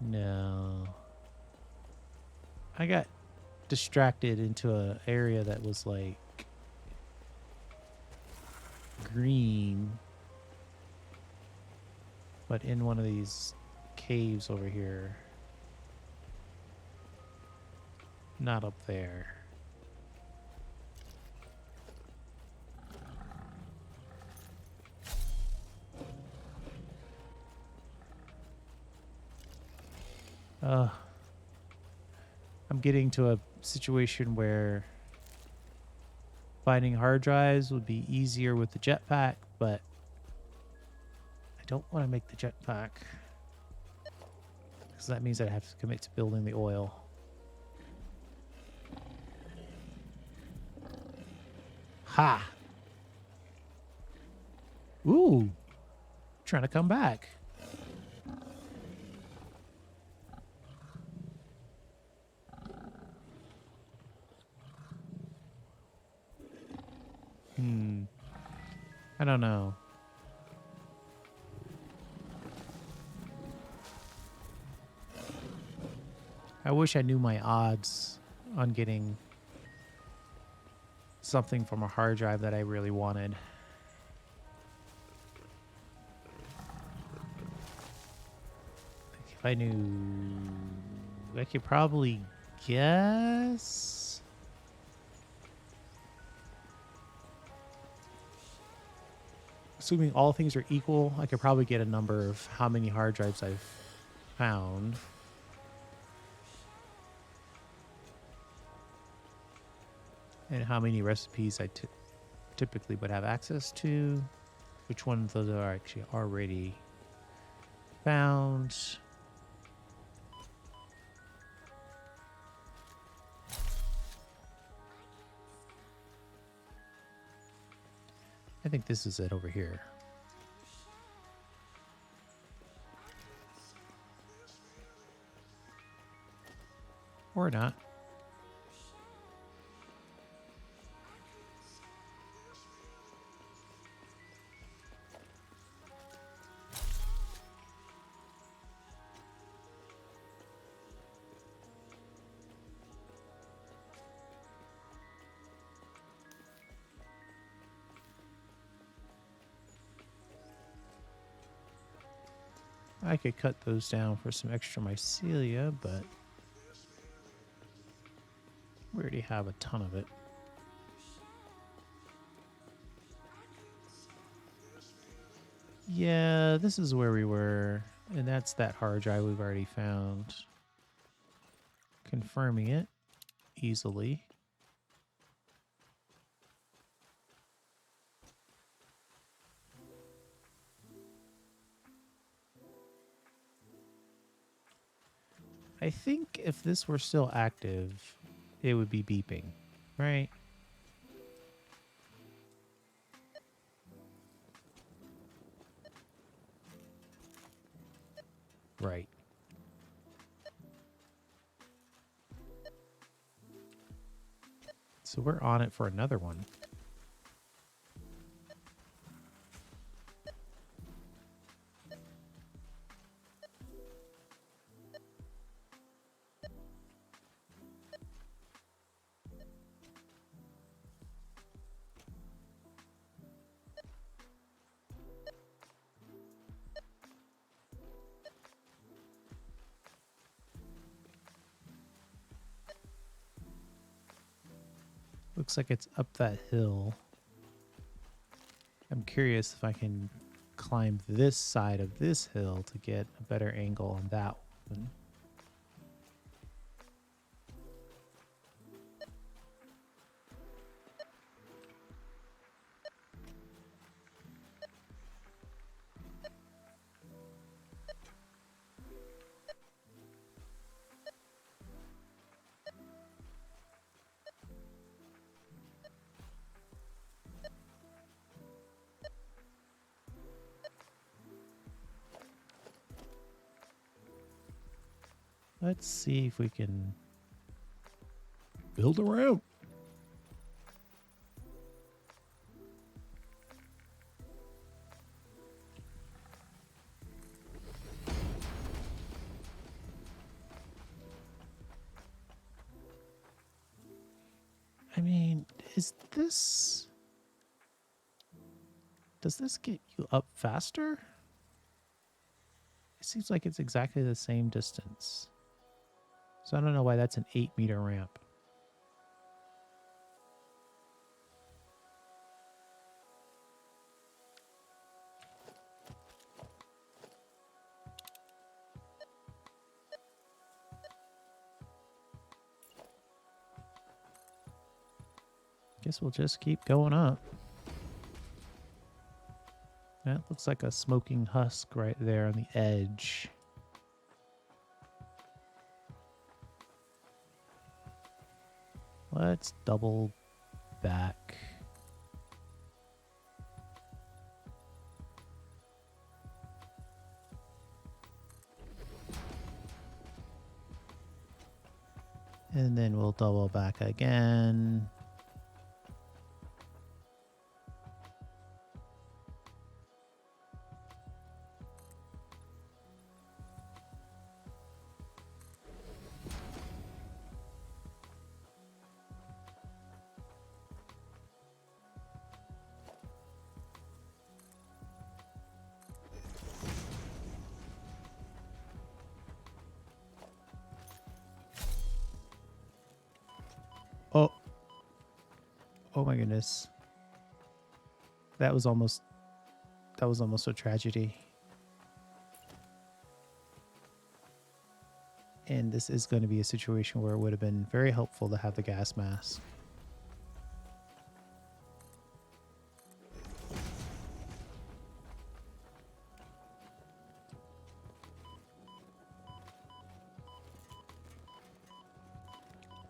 No. I got distracted into an area that was like green, but in one of these caves over here. Not up there. I'm getting to a situation where finding hard drives would be easier with the jetpack, but I don't want to make the jetpack because that means I'd have to commit to building the oil. Ha! Ooh! Trying to come back. I don't know. I wish I knew my odds on getting something from a hard drive that I really wanted. If I knew, I could probably guess. Assuming all things are equal, I could probably get a number of how many hard drives I've found. And how many recipes I typically would have access to. Which ones of those are actually already found. I think this is it over here. Or not. I could cut those down for some extra mycelia, but we already have a ton of it. Yeah, this is where we were, and that's that hard drive we've already found. Confirming it easily. I think if this were still active, it would be beeping, right? Right. So we're on it for another one. Looks like it's up that hill. I'm curious if I can climb this side of this hill to get a better angle on that one. Let's see if we can build a ramp. I mean, does this get you up faster? It seems like it's exactly the same distance. So I don't know why that's an 8-meter ramp. Guess we'll just keep going up. That looks like a smoking husk right there on the edge. Let's double back. And then we'll double back again. Oh. Oh my goodness. That was almost a tragedy. And this is going to be a situation where it would have been very helpful to have the gas mask.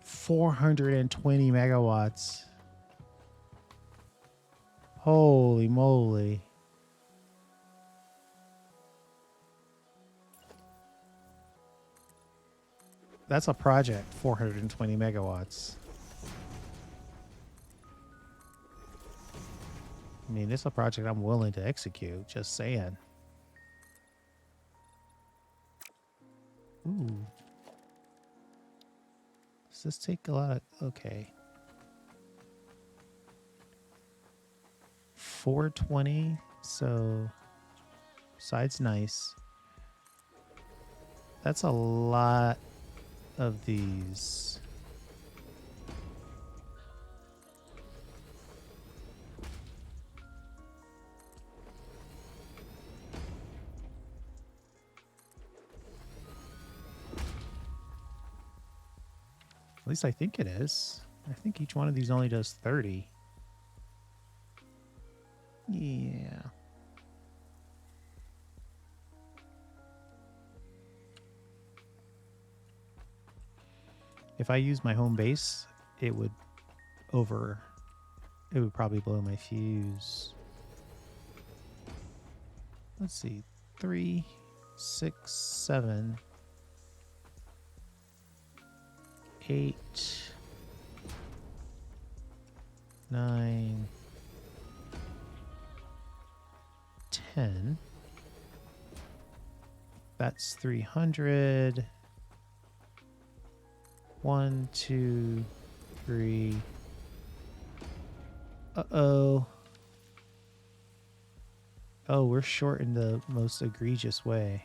$420 megawatts. Holy moly. That's a project, 420 megawatts. I mean, it's a project I'm willing to execute, just saying. Ooh. Does this take a lot of... Okay. 420, so... Side's nice. That's a lot of these. At least I think it is. I think each one of these only does 30. Yeah. If I use my home base, it would probably blow my fuse. Let's see. 3, 6, 7, 8, 9, 10. That's 300. 1, 2, 3. Uh-oh. Oh, we're short in the most egregious way.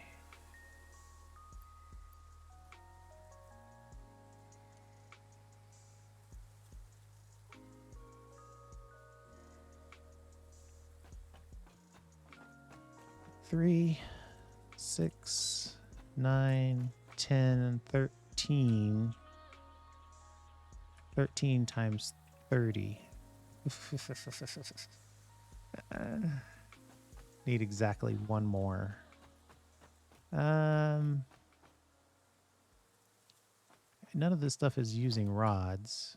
3, 6, 9, 10, 13. 13 times 30. Need exactly one more. None of this stuff is using rods.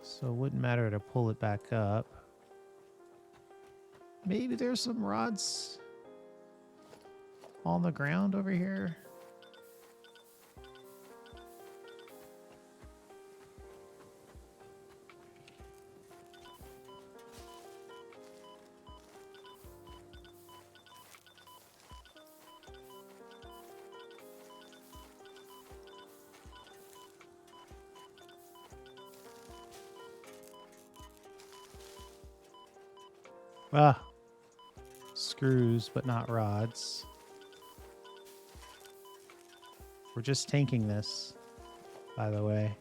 So it wouldn't matter to pull it back up. Maybe there's some rods on the ground over here. Ah, screws, but not rods. We're just tanking this, by the way.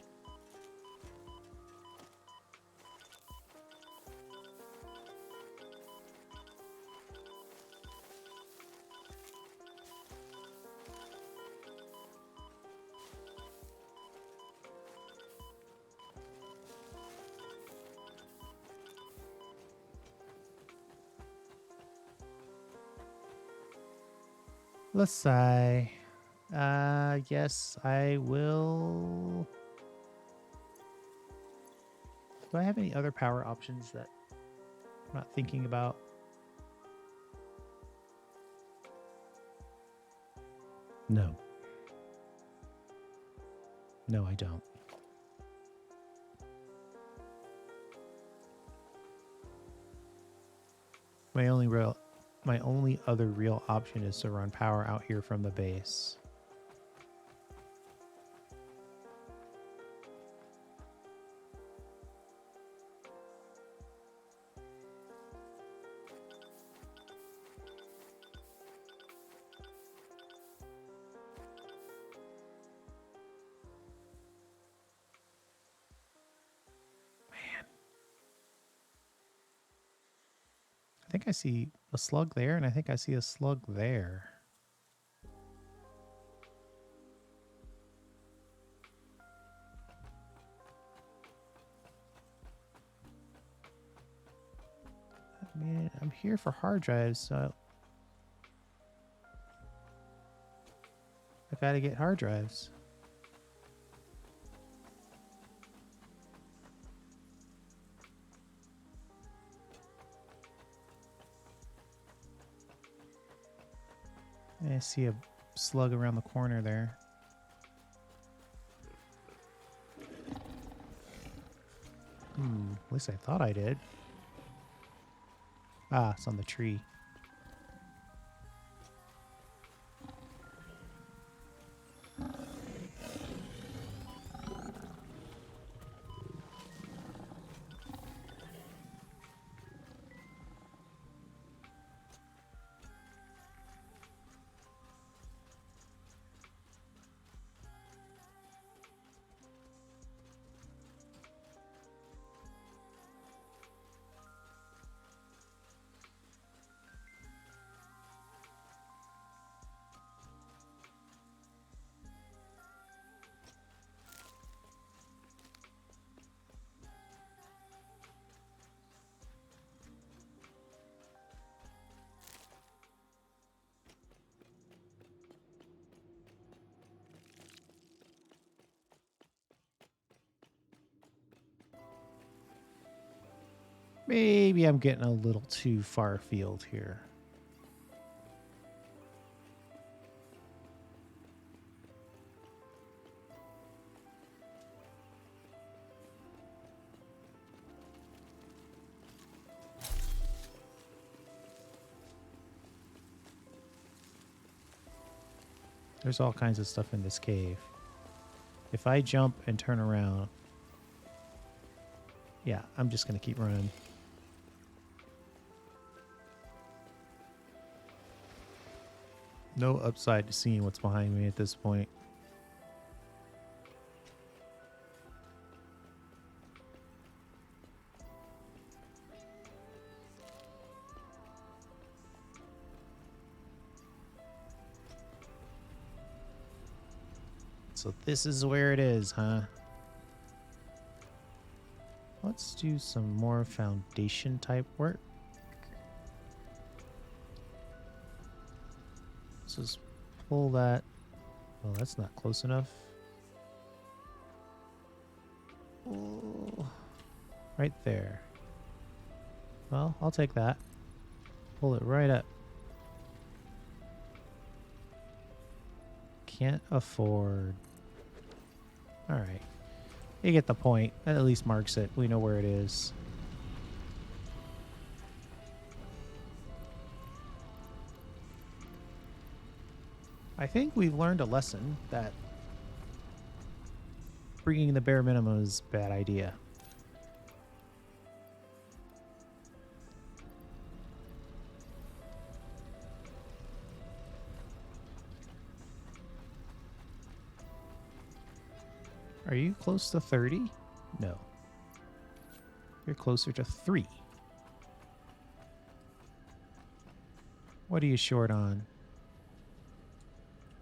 Let's say, yes, I will. Do I have any other power options that I'm not thinking about? No. No, I don't. My only other real option is to run power out here from the base. I think I see a slug there, and I think I see a slug there. I mean, I'm here for hard drives, so I gotta get hard drives. I see a slug around the corner there. At least I thought I did. Ah, it's on the tree. Maybe I'm getting a little too far afield here. There's all kinds of stuff in this cave. If I jump and turn around, yeah, I'm just going to keep running. No upside to seeing what's behind me at this point. So this is where it is, huh? Let's do some more foundation type work. Let's just pull that. Oh, that's not close enough. Oh, right there. Well, I'll take that. Pull it right up. Can't afford. All right. You get the point. That at least marks it. We know where it is. I think we've learned a lesson that bringing the bare minimum is a bad idea. Are you close to 30? No. You're closer to 3. What are you short on?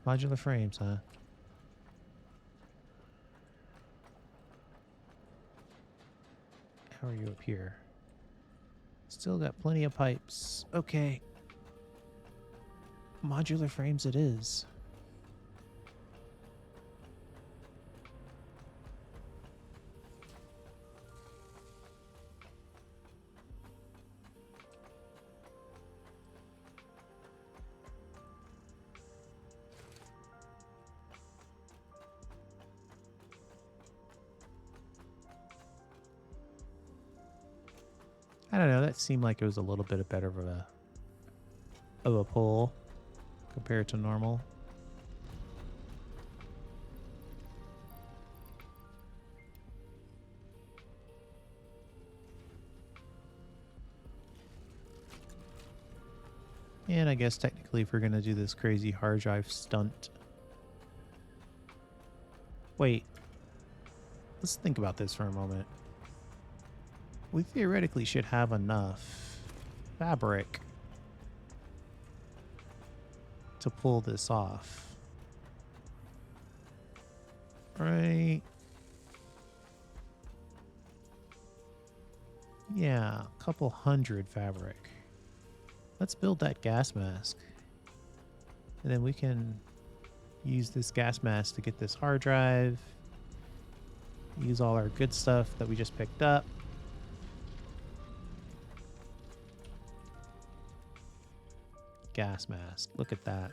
Modular frames, huh? How are you up here? Still got plenty of pipes. Okay. Modular frames it is. I don't know, that seemed like it was a little bit better of a pull compared to normal. And I guess technically if we're going to do this crazy hard drive stunt. Wait. Let's think about this for a moment. We theoretically should have enough fabric to pull this off. Right? Yeah, a couple hundred fabric. Let's build that gas mask. And then we can use this gas mask to get this hard drive. Use all our good stuff that we just picked up. Gas mask. Look at that.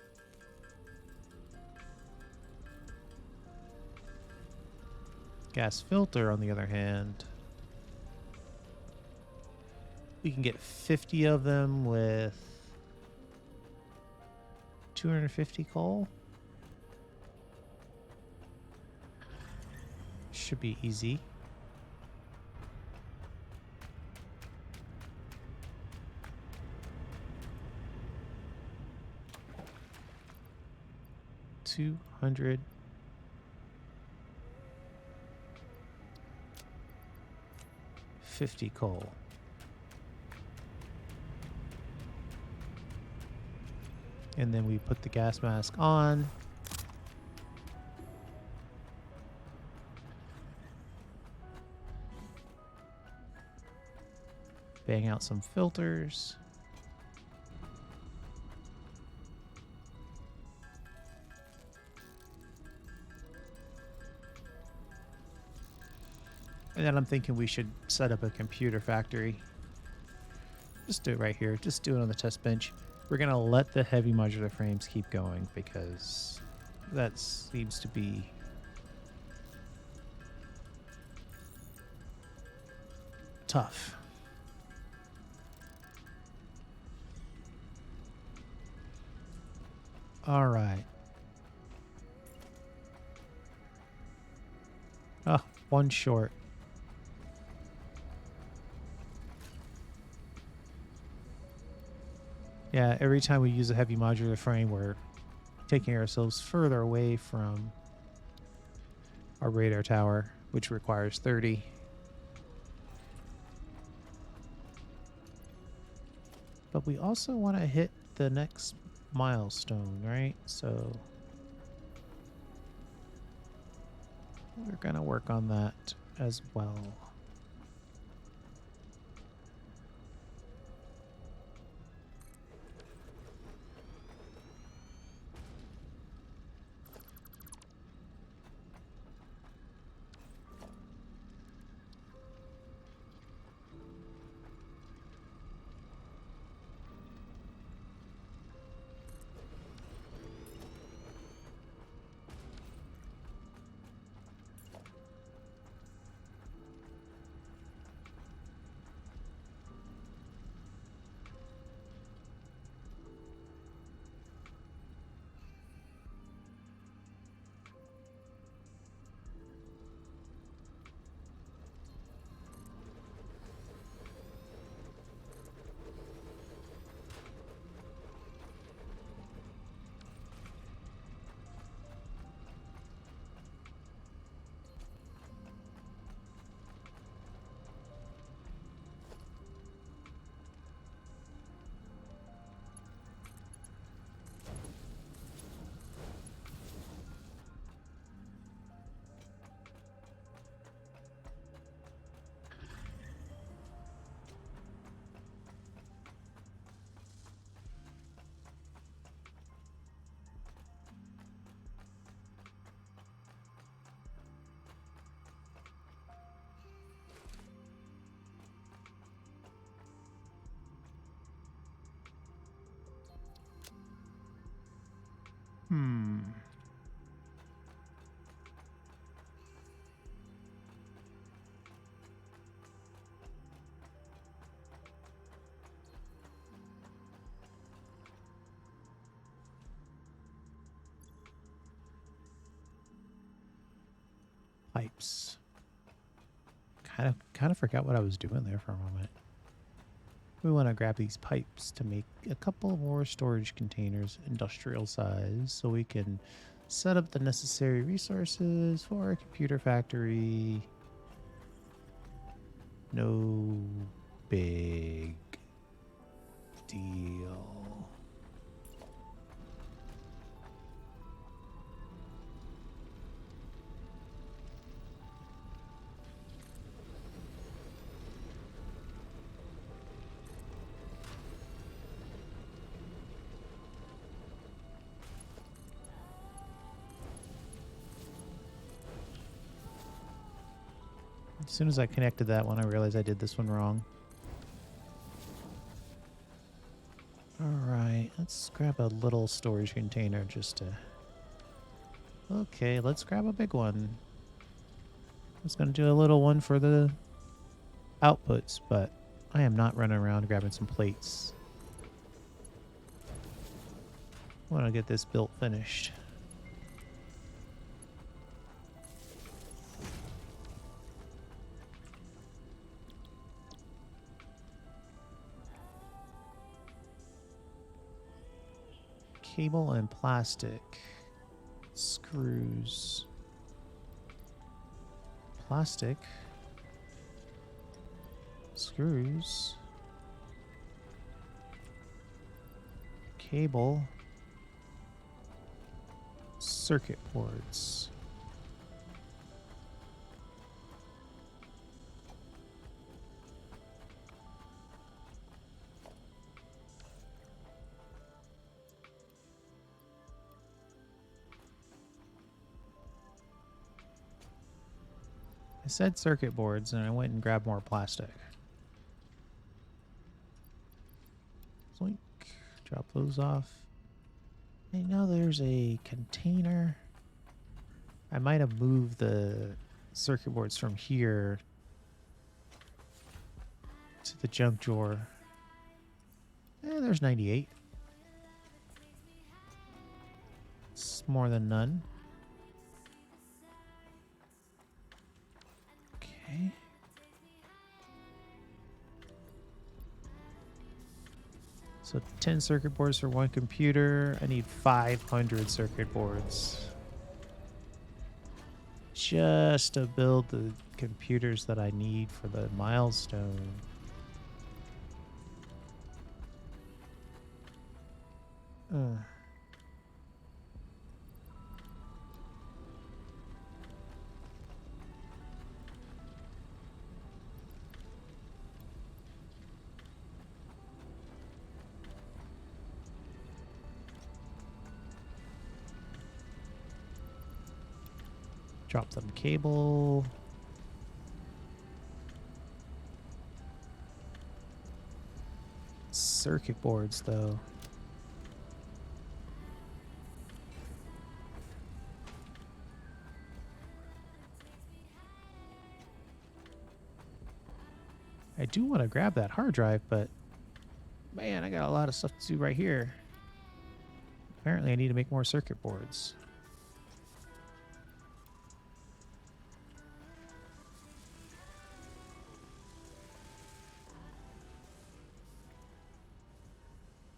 Gas filter, on the other hand, we can get 50 of them with 250 coal. Should be easy. $250 coal. And then we put the gas mask on. Bang out some filters. And then I'm thinking we should set up a computer factory. Just do it right here. Just do it on the test bench. We're going to let the heavy modular frames keep going because that seems to be tough. All right. Oh, one short. Yeah, every time we use a heavy modular frame, we're taking ourselves further away from our radar tower, which requires 30. But we also want to hit the next milestone, right? So We're going to work on that as well. Pipes. Kind of forgot what I was doing there for a moment. We want to grab these pipes to make a couple more storage containers, industrial size, so we can set up the necessary resources for a computer factory. No big deal. As soon as I connected that one, I realized I did this one wrong. Alright, let's grab a little storage container just to... Okay, let's grab a big one. I was going to do a little one for the outputs, but I am not running around grabbing some plates. I want to get this built finished. Cable and plastic. Screws. Plastic. Screws. Cable. Circuit boards. I said circuit boards, and I went and grabbed more plastic. Zoink. Drop those off. I know there's a container. I might have moved the circuit boards from here to the junk drawer. There's 98. It's more than none. Okay. So 10 circuit boards for one computer. I need 500 circuit boards just to build the computers that I need for the milestone. Drop some cable. Circuit boards, though. I do want to grab that hard drive, but man, I got a lot of stuff to do right here. Apparently, I need to make more circuit boards.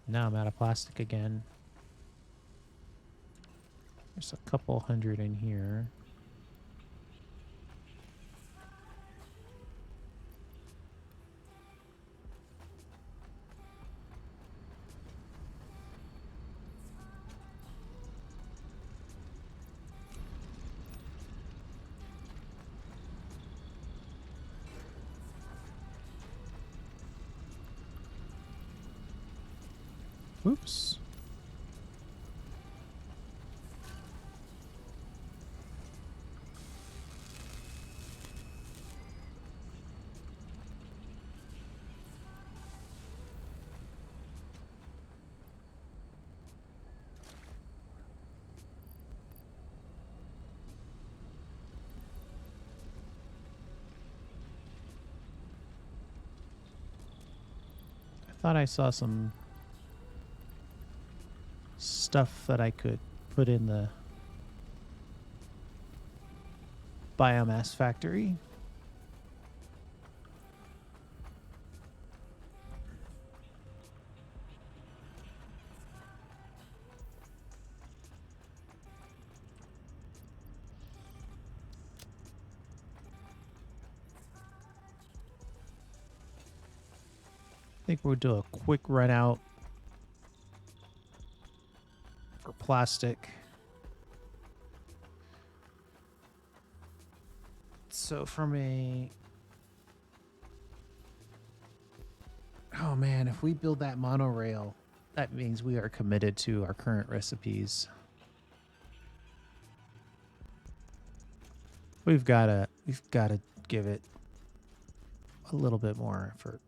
Now I'm out of plastic again. There's a couple hundred in here. Oops. I thought I saw some stuff that I could put in the biomass factory. I think we'll do a quick run out for plastic. So from a... Oh man, if we build that monorail, that means we are committed to our current recipes. We've gotta give it a little bit more effort.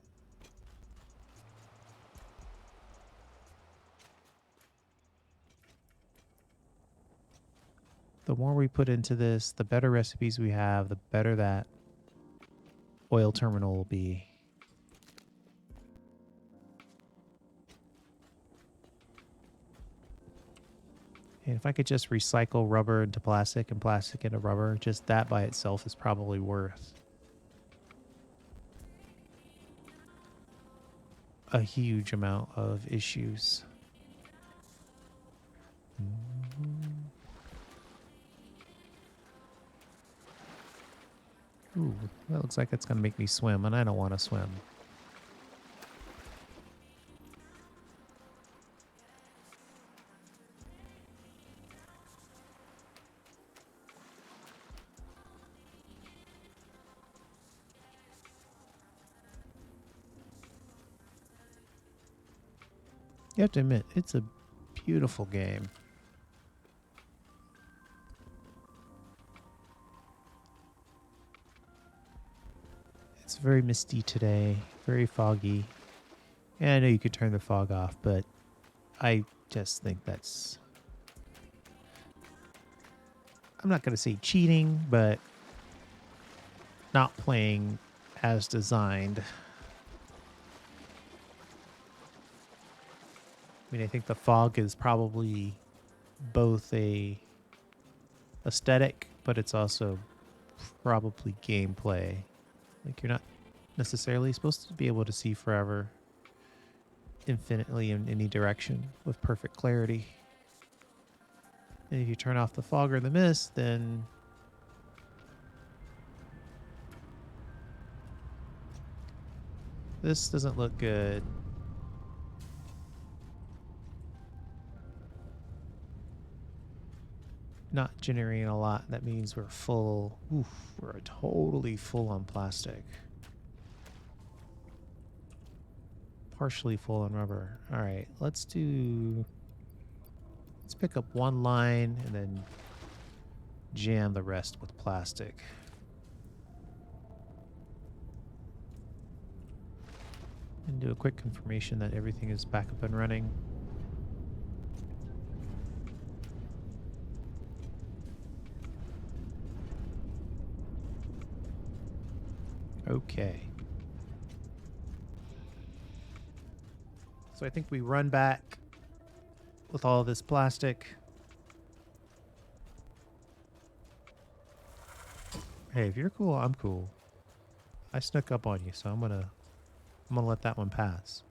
The more we put into this, the better recipes we have, the better that oil terminal will be. And if I could just recycle rubber into plastic and plastic into rubber, just that by itself is probably worth a huge amount of issues. Ooh, that looks like it's going to make me swim, and I don't want to swim. You have to admit, it's a beautiful game. It's very misty today, very foggy. And I know you could turn the fog off, but I just think that's... I'm not going to say cheating, but not playing as designed. I mean, I think the fog is probably both a aesthetic, but it's also probably gameplay. Like, you're not necessarily supposed to be able to see forever, infinitely in any direction with perfect clarity. And if you turn off the fog or the mist, then this doesn't look good. Not generating a lot. That means we're full. Oof, we're totally full on plastic. Partially full on rubber. All right, let's pick up one line and then jam the rest with plastic. And do a quick confirmation that everything is back up and running. Okay. So I think we run back with all this plastic. Hey, if you're cool, I'm cool. I snuck up on you, so I'm gonna let that one pass.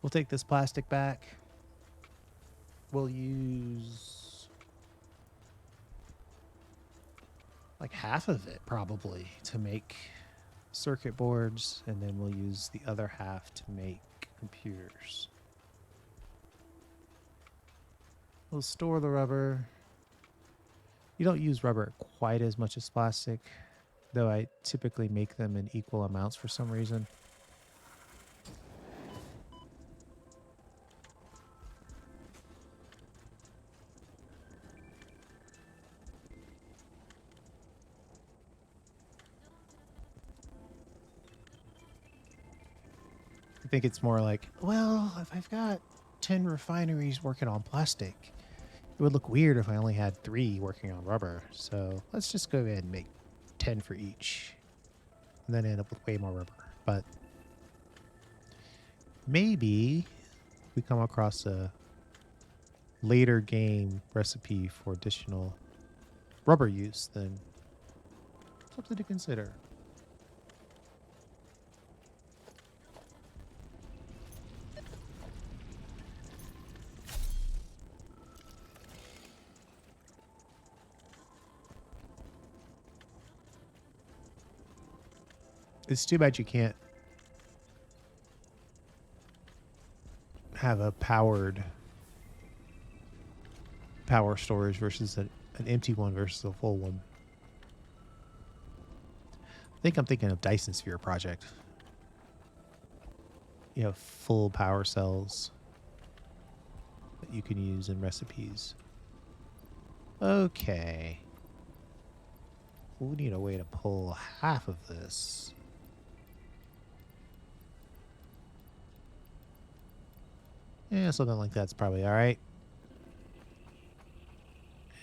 We'll take this plastic back. We'll use like half of it probably to make circuit boards, and then we'll use the other half to make computers. We'll store the rubber. You don't use rubber quite as much as plastic, though I typically make them in equal amounts for some reason. I think it's more like, well, if I've got 10 refineries working on plastic, it would look weird if I only had 3 working on rubber. So let's just go ahead and make 10 for each, and then end up with way more rubber. But maybe we come across a later game recipe for additional rubber use, then something to consider. It's too bad you can't have a power storage versus an empty one versus a full one. I think I'm thinking of Dyson Sphere project. You have full power cells that you can use in recipes. Okay. We need a way to pull half of this. Yeah, something like that's probably all right.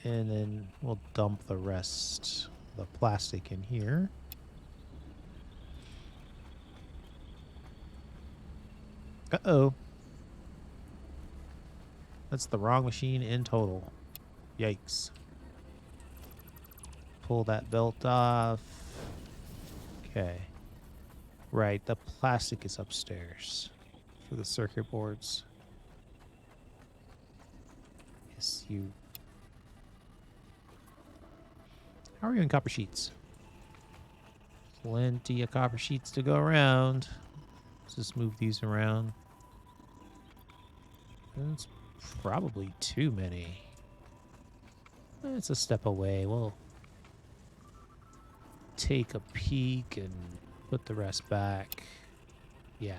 And then we'll dump the rest of the plastic in here. Uh-oh. That's the wrong machine in total. Yikes. Pull that belt off. Okay. Right, the plastic is upstairs for the circuit boards. Yes, you. How are you in copper sheets? Plenty of copper sheets to go around. Let's just move these around. That's probably too many. It's a step away. We'll take a peek and put the rest back. Yeah.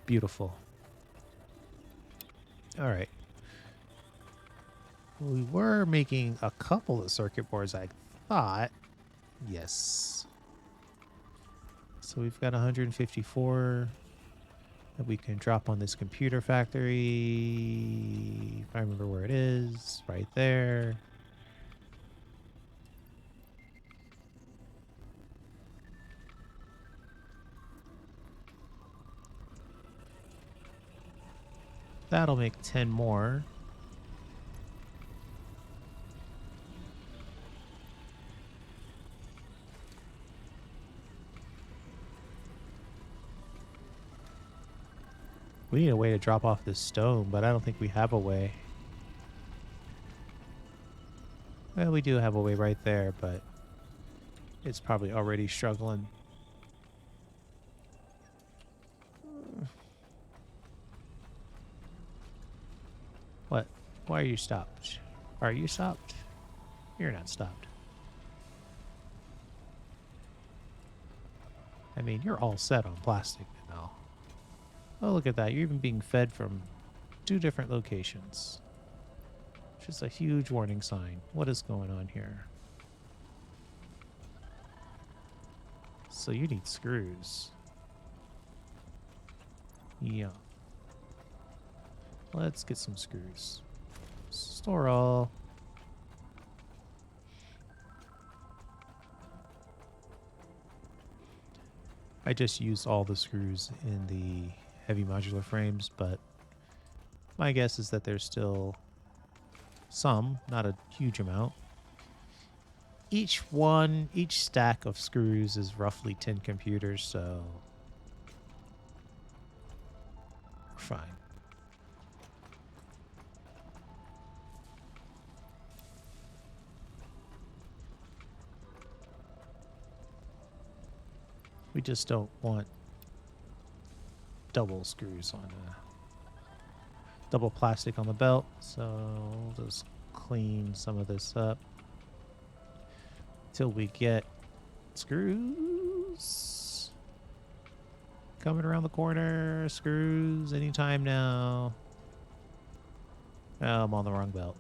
Beautiful. All right. We were making a couple of circuit boards, I thought. Yes. So we've got 154 that we can drop on this computer factory. If I remember where it is, right there. That'll make 10 more. We need a way to drop off this stone, but I don't think we have a way. Well, we do have a way right there, but it's probably already struggling. What? Why are you stopped? Are you stopped? You're not stopped. I mean, you're all set on plastic now. Oh, look at that. You're even being fed from 2 different locations. Just a huge warning sign. What is going on here? So you need screws. Yeah. Let's get some screws. Store all. I just used all the screws in the heavy modular frames, but my guess is that there's still some, not a huge amount. Each stack of screws is roughly 10 computers, so we're fine. We just don't want double screws on double plastic on the belt, so we'll just clean some of this up till we get screws coming around the corner. Screws anytime now. Oh, I'm on the wrong belt.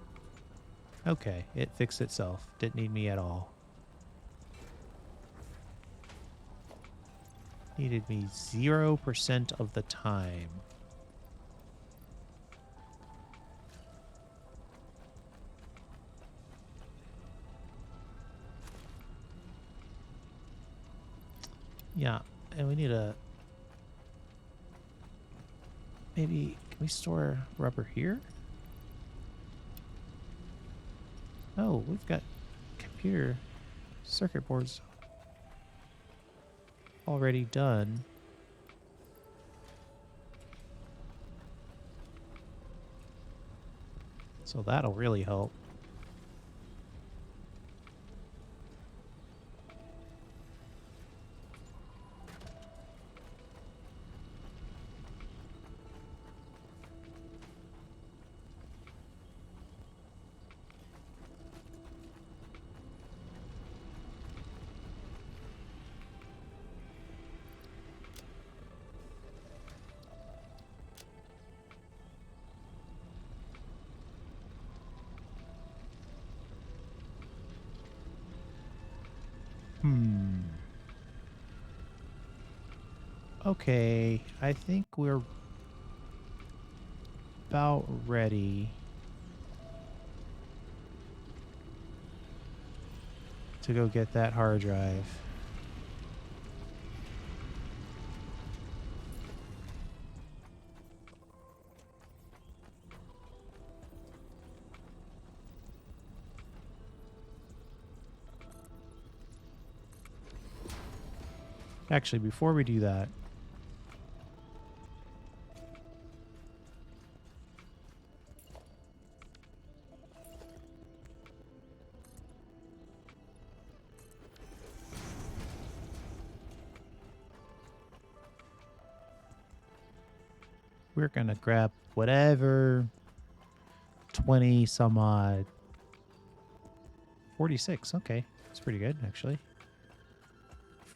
Okay, it fixed itself. Didn't need me at all. Needed me 0% of the time. Yeah, and we need a... Maybe, can we store rubber here? Oh, we've got computer circuit boards already done. So that'll really help. Okay, I think we're about ready to go get that hard drive. Actually, before we do that, we're going to grab whatever 20 some odd. 46. Okay. That's pretty good, actually.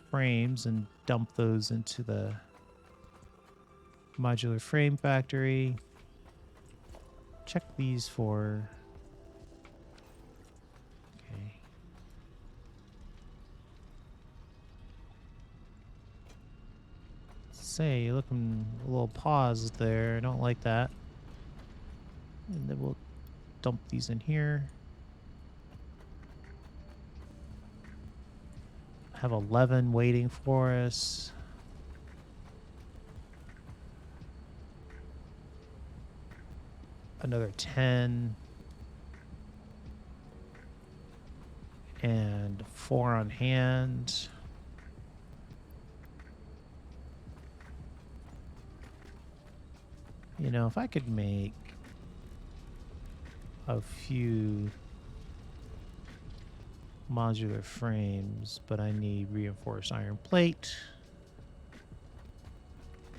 Frames and dump those into the modular frame factory. Check these for... Okay. Say, you're looking a little paused there. I don't like that. And then we'll dump these in here. Have 11 waiting for us. Another 10. And 4 on hand. You know, if I could make a few modular frames, but I need reinforced iron plate.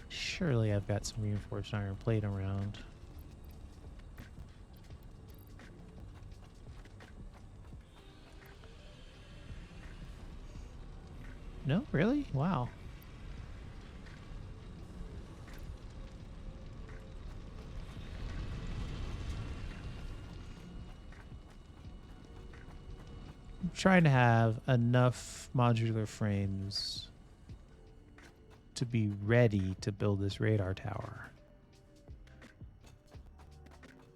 Surely I've got some reinforced iron plate around. No, really? Wow. I'm trying to have enough modular frames to be ready to build this radar tower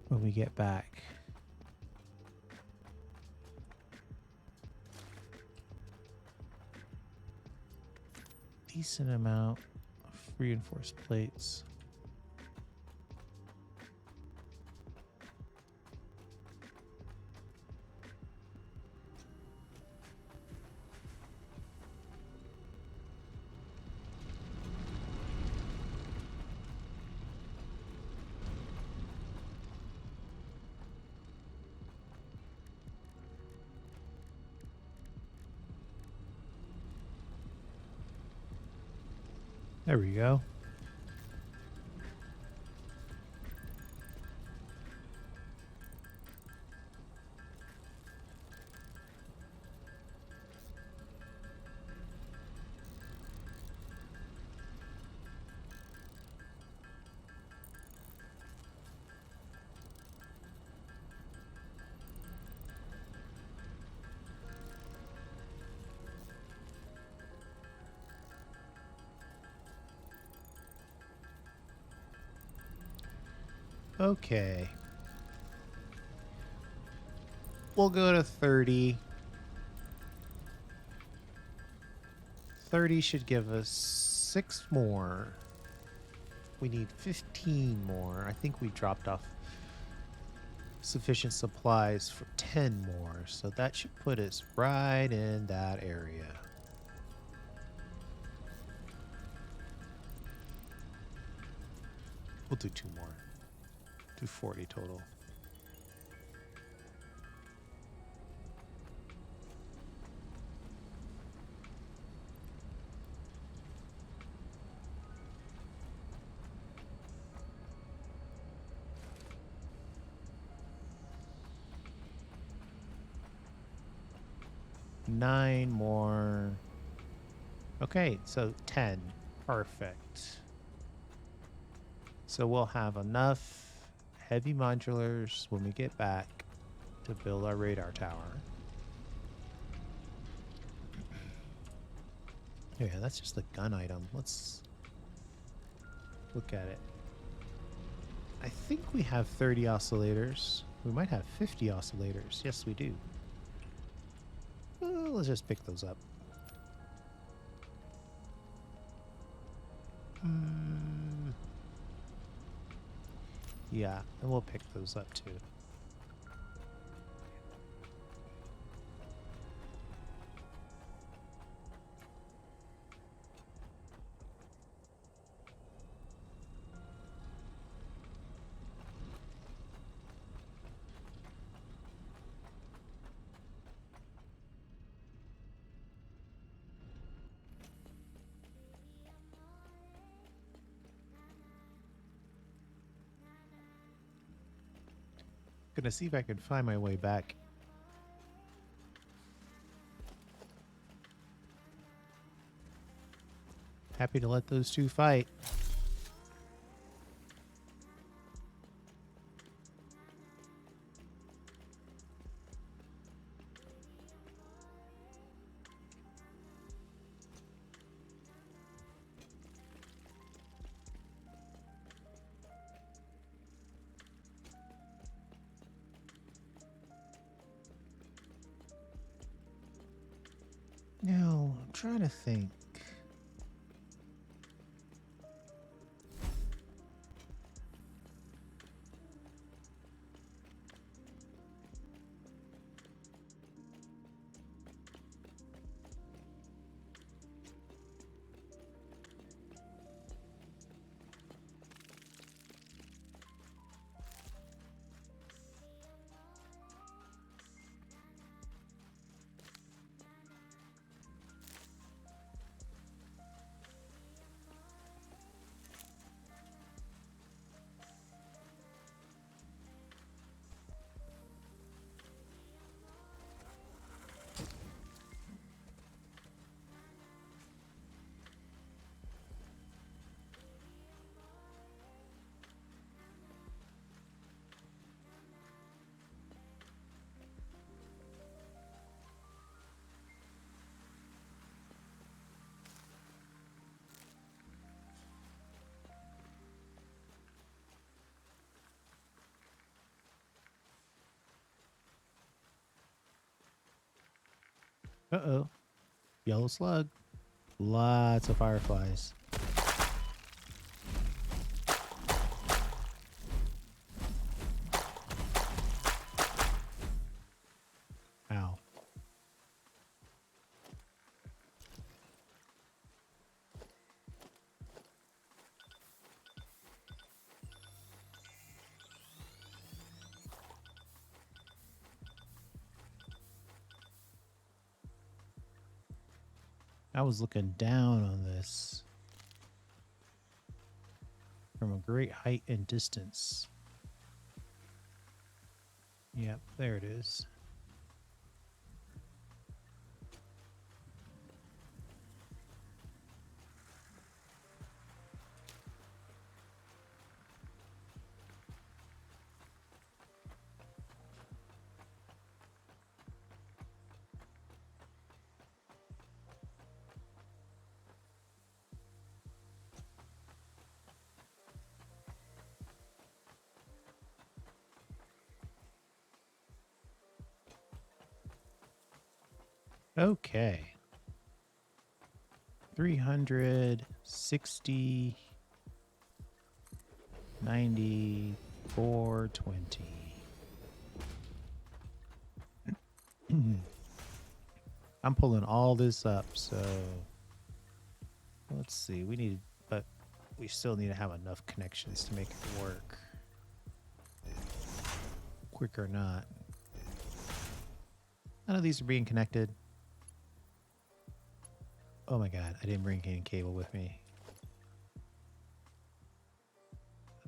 when we get back. Decent amount of reinforced plates. There we go. Okay. We'll go to 30. 30 should give us 6 more. We need 15 more. I think we dropped off sufficient supplies for 10 more. So that should put us right in that area. We'll do 2 more. Do 40 total. Nine more. Okay, so 10. Perfect. So we'll have enough heavy modulars when we get back to build our radar tower. Yeah, that's just a gun item. Let's look at it. I think we have 30 oscillators. We might have 50 oscillators. Yes, we do. Well, let's just pick those up. Yeah, and we'll pick those up too. Gonna see if I can find my way back. Happy to let those two fight. Now, I'm trying to think. Uh-oh. Yellow slug. Lots of fireflies. Ow. I was looking down on this from a great height and distance. Yep, there it is. Okay. 360, 90, 420. I'm pulling all this up, so let's see. But we still need to have enough connections to make it work. Quick or not. None of these are being connected. Oh my god, I didn't bring any cable with me.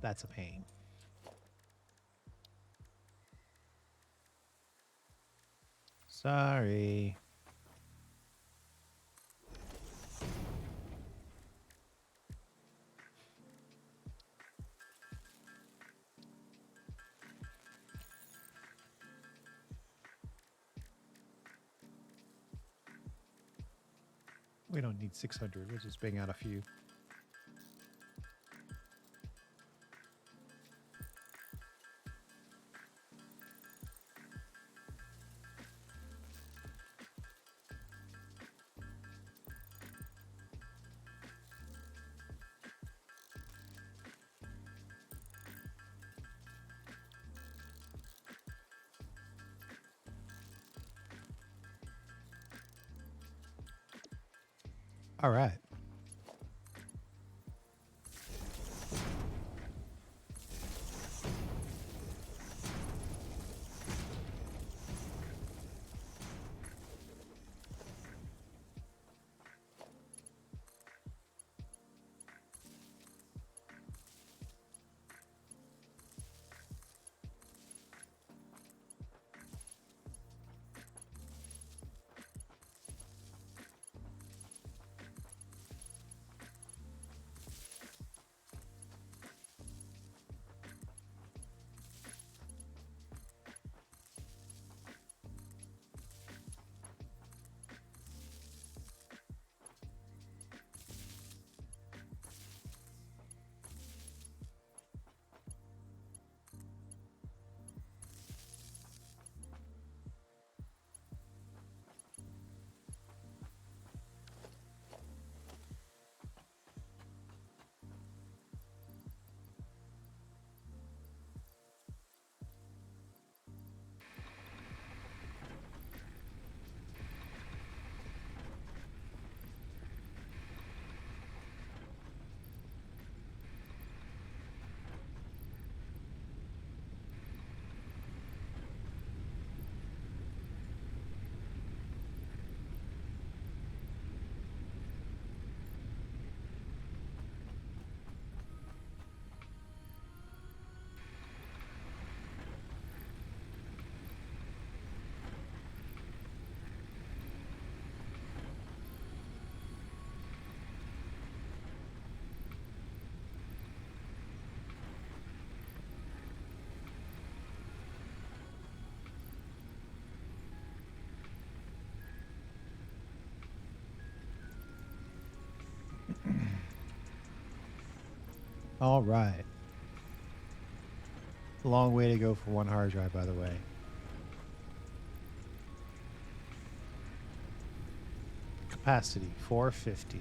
That's a pain. Sorry. We don't need 600. We'll just bang out a few. All right. All right. Long way to go for one hard drive, by the way. capacity, 450.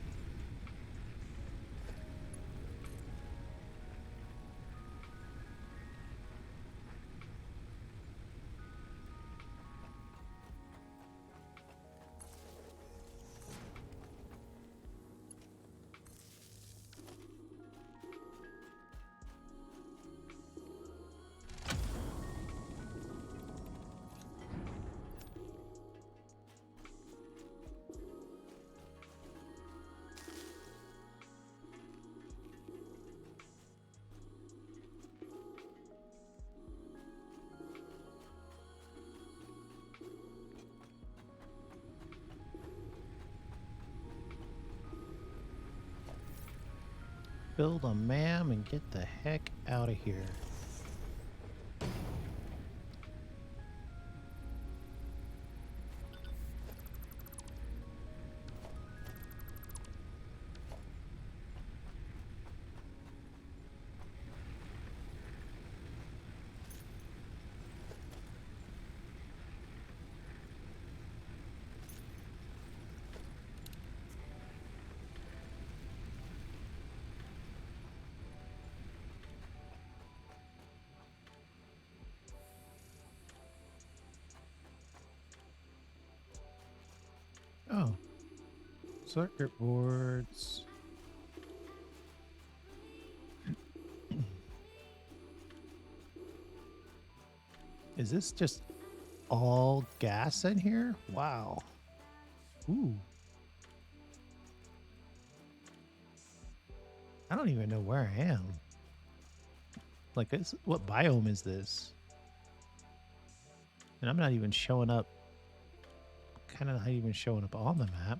Build a mam and get the heck out of here. Oh, circuit boards. Is this just all gas in here? Wow. Ooh. I don't even know where I am. Like, what biome is this? And I'm not even showing up. Kind of not even showing up on the map.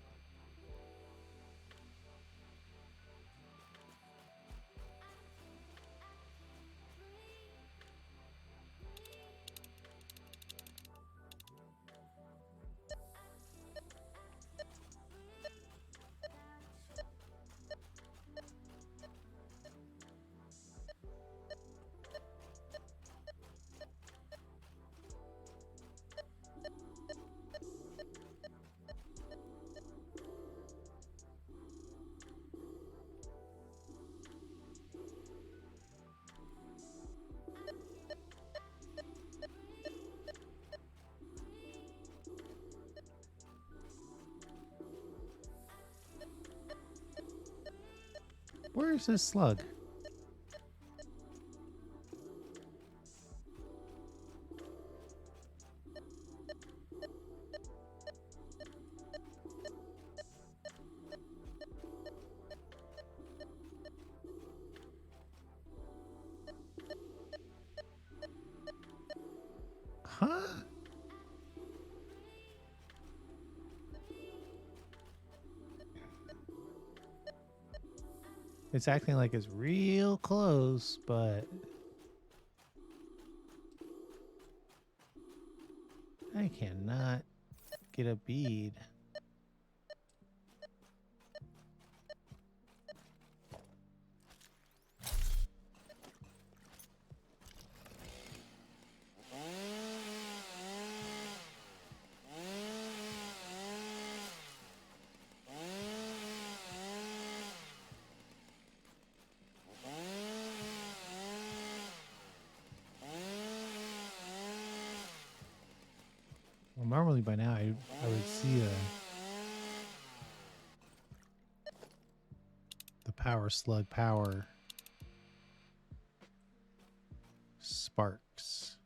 Where is this slug? Huh? It's acting like it's real close, but I cannot get a bead. Well, normally by now I would see the power slug power sparks.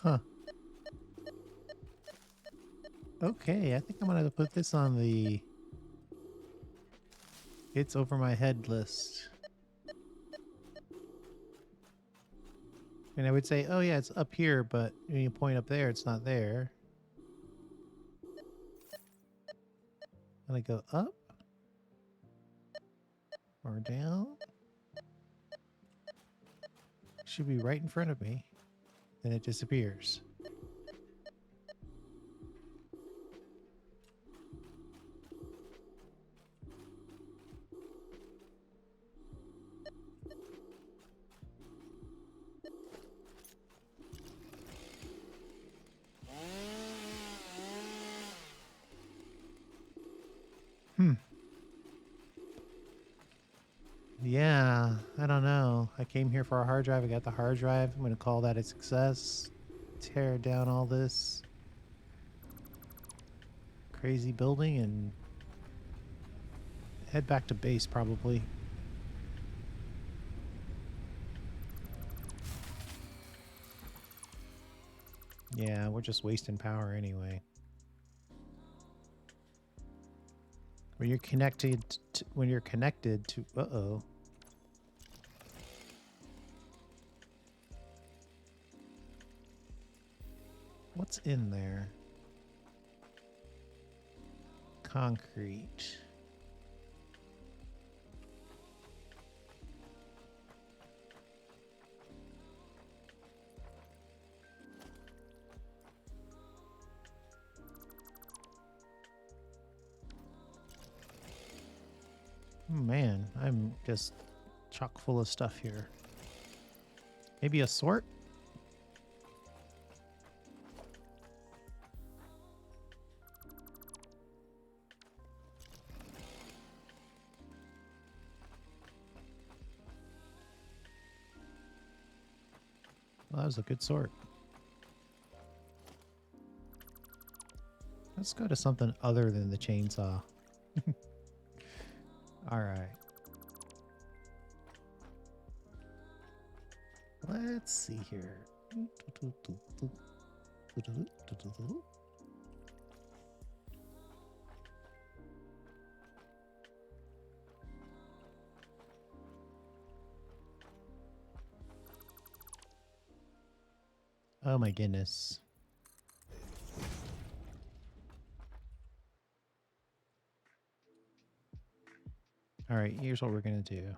Huh. Okay, I think I'm gonna put this on the it's over my head list. And I would say, oh yeah, it's up here, but when you point up there, it's not there. And I go up or down. should be right in front of me. Then it disappears. Yeah, I don't know. I came here for a hard drive. I got the hard drive. I'm going to call that a success. Tear down all this crazy building and head back to base probably. Yeah, we're just wasting power anyway. When you're connected to uh-oh. What's in there? Concrete. Man, I'm just chock full of stuff here. Maybe a sort? Well, that was a good sort. Let's go to something other than the chainsaw. All right. Let's see here. Oh my goodness. All right, here's what we're going to do.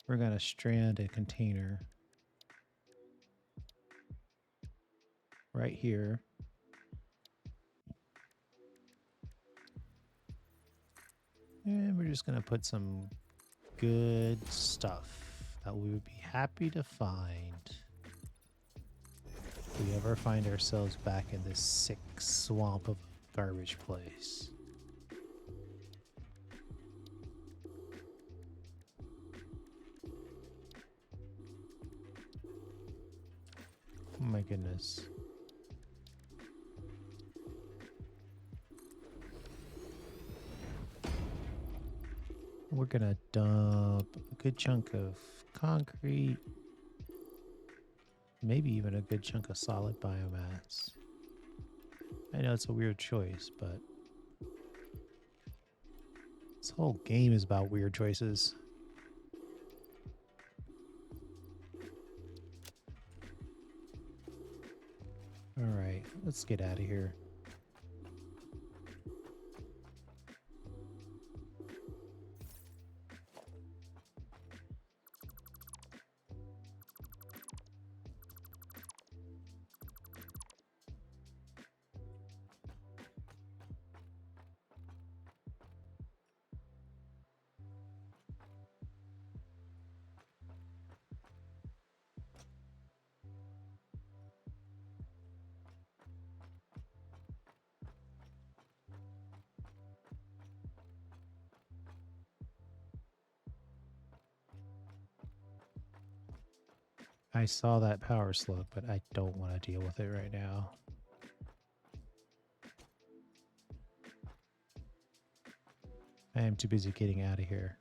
We're going to strand a container right here. And we're just going to put some good stuff that we would be happy to find if we ever find ourselves back in this sick swamp of a garbage place. Oh my goodness. We're gonna dump a good chunk of concrete, maybe even a good chunk of solid biomass. I know it's a weird choice, but this whole game is about weird choices. All right, let's get out of here. I saw that power slug, but I don't want to deal with it right now. I am too busy getting out of here.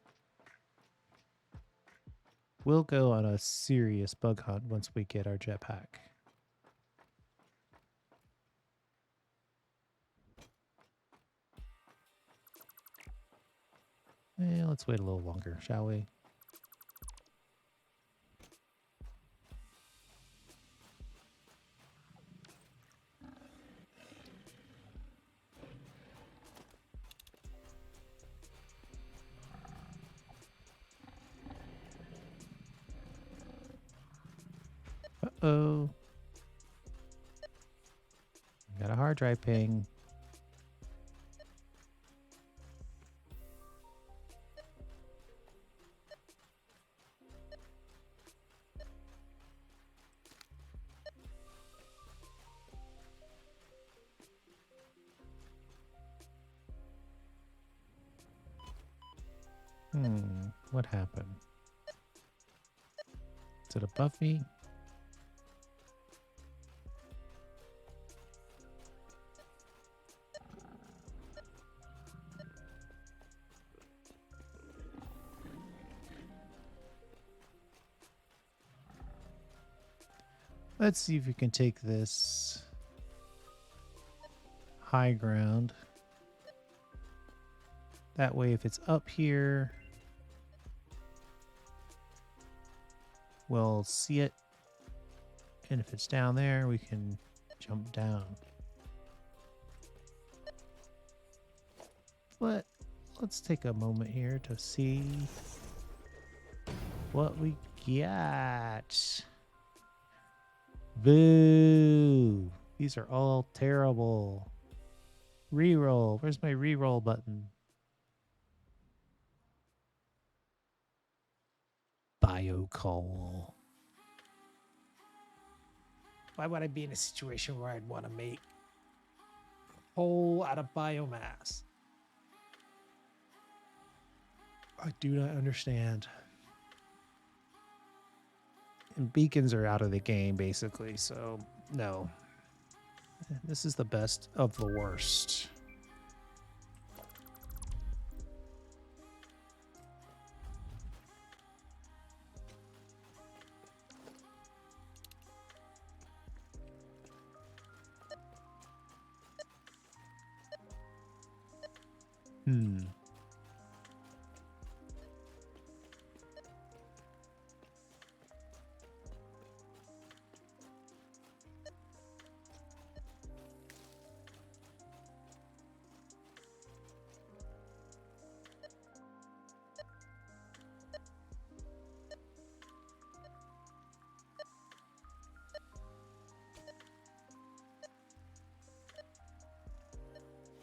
We'll go on a serious bug hunt once we get our jetpack. Let's wait a little longer, shall we? Uh-oh. Got a hard drive ping. What happened? Is it above me? Let's see if we can take this high ground. That way, if it's up here, we'll see it. And if it's down there, we can jump down. But let's take a moment here to see what we got. Boo! These are all terrible. Reroll. Where's my reroll button? Biocoal. Why would I be in a situation where I'd want to make coal out of biomass? I do not understand. And beacons are out of the game, basically, so no. This is the best of the worst.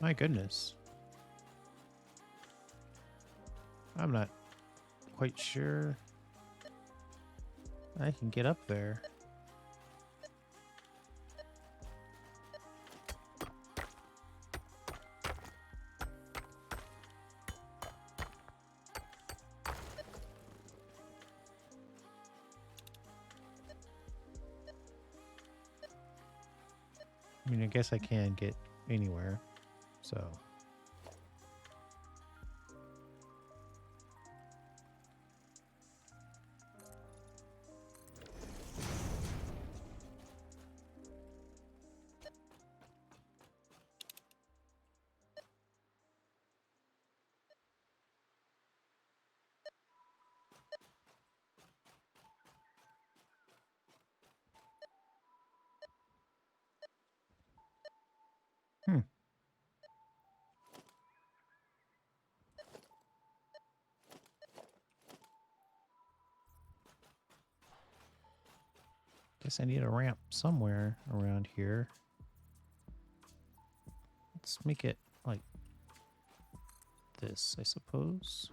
My goodness. I'm not quite sure I can get up there. I mean, I guess I can get anywhere, so... Guess I need a ramp somewhere around here. Let's make it like this, I suppose.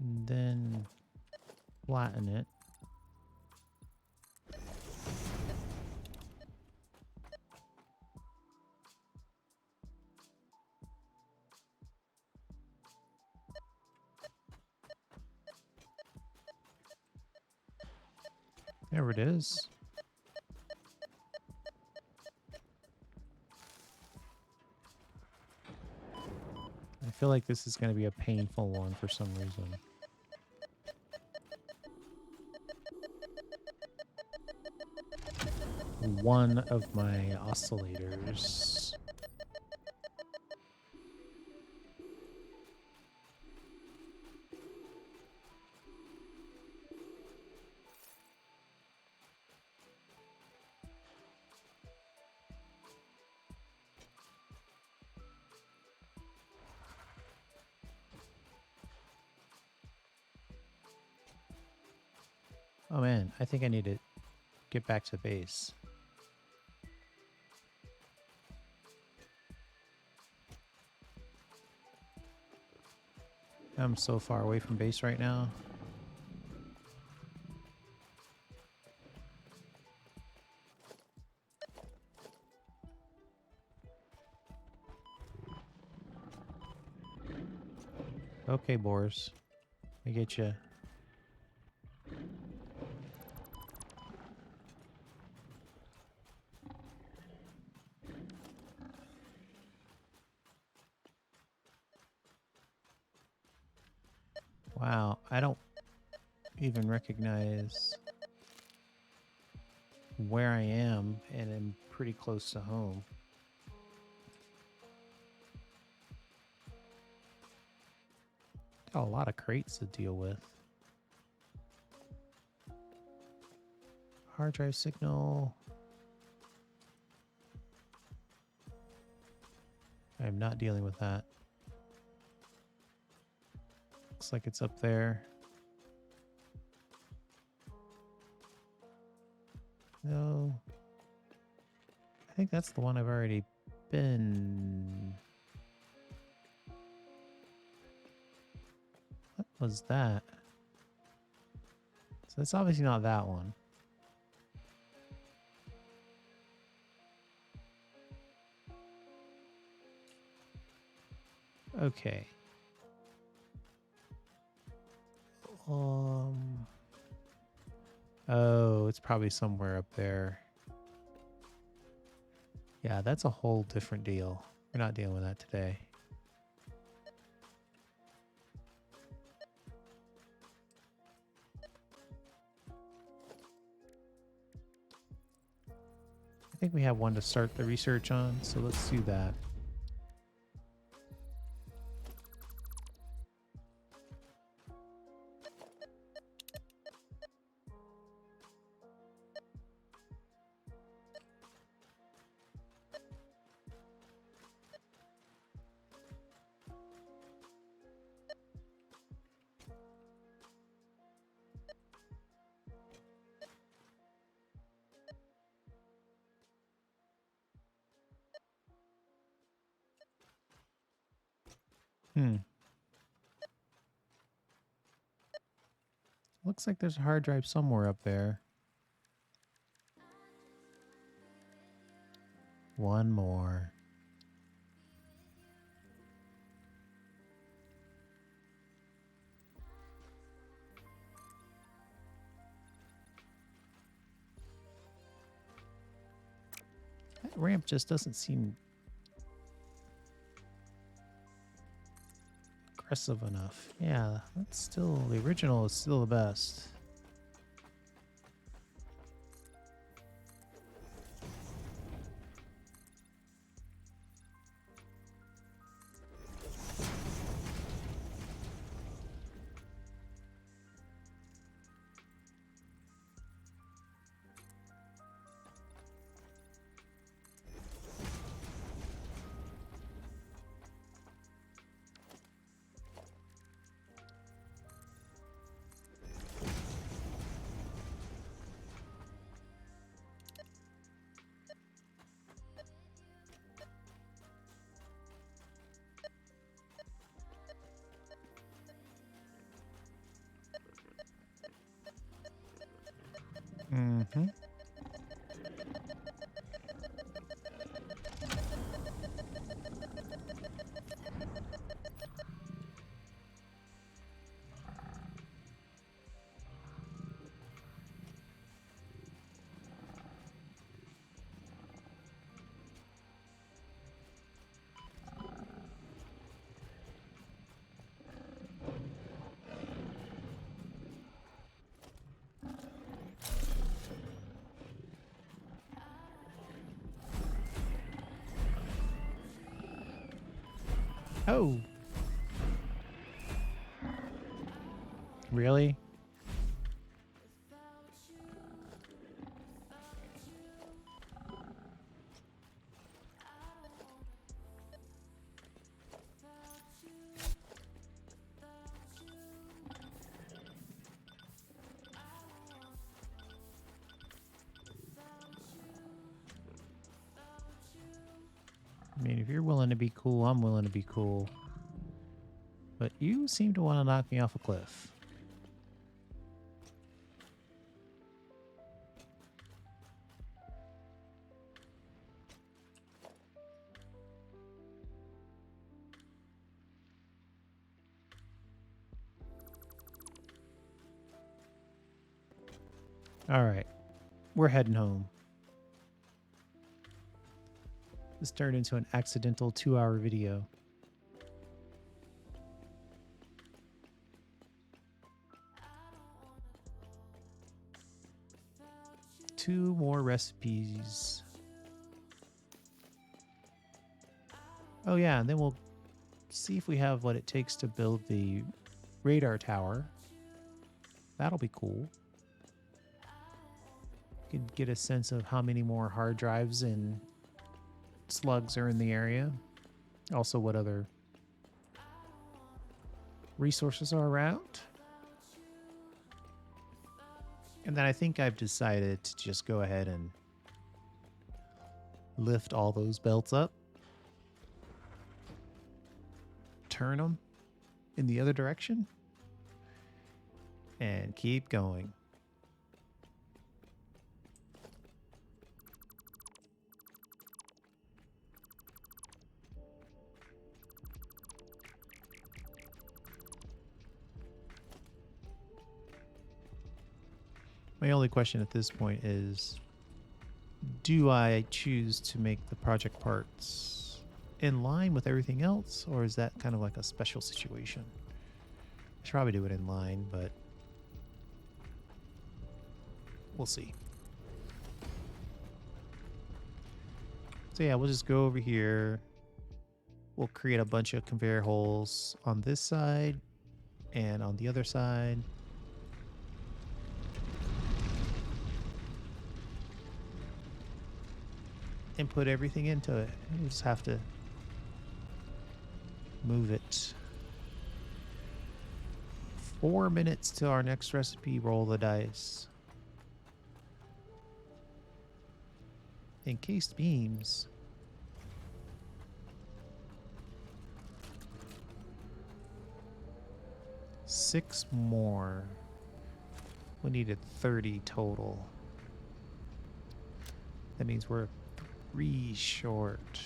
And then flatten it. There it is. I feel like this is going to be a painful one for some reason. One of my oscillators. Oh man, I think I need to get back to base. I'm so far away from base right now. Okay, boars. I get you. Wow, I don't even recognize where I am, and I'm pretty close to home. Got a lot of crates to deal with. Hard drive signal. I'm not dealing with that. Looks like it's up there. No. I think that's the one I've already been. What was that? So it's obviously not that one. Okay. Oh, it's probably somewhere up there. Yeah, that's a whole different deal. We're not dealing with that today. I think we have one to start the research on, so let's do that. Looks like there's a hard drive somewhere up there. One more. That ramp just doesn't seem aggressive enough. Yeah, that's still, the original is still the best. Mm-hmm. Oh. Really? to be cool, I'm willing to be cool. But you seem to want to knock me off a cliff. All right, we're heading home. This turned into an accidental 2-hour video. Two more recipes. Oh yeah, and then we'll see if we have what it takes to build the radar tower. That'll be cool. You can get a sense of how many more hard drives and slugs are in the area. Also, what other resources are around. And then I think I've decided to just go ahead and lift all those belts up. Turn them in the other direction. And keep going. My only question at this point is, do I choose to make the project parts in line with everything else, or is that kind of like a special situation? I should probably do it in line, but we'll see. So yeah, we'll just go over here. We'll create a bunch of conveyor holes on this side and on the other side. And put everything into it. We just have to move it. 4 minutes to our next recipe. Roll the dice. Encased beams. Six more. We needed 30 total. That means we're 3 short.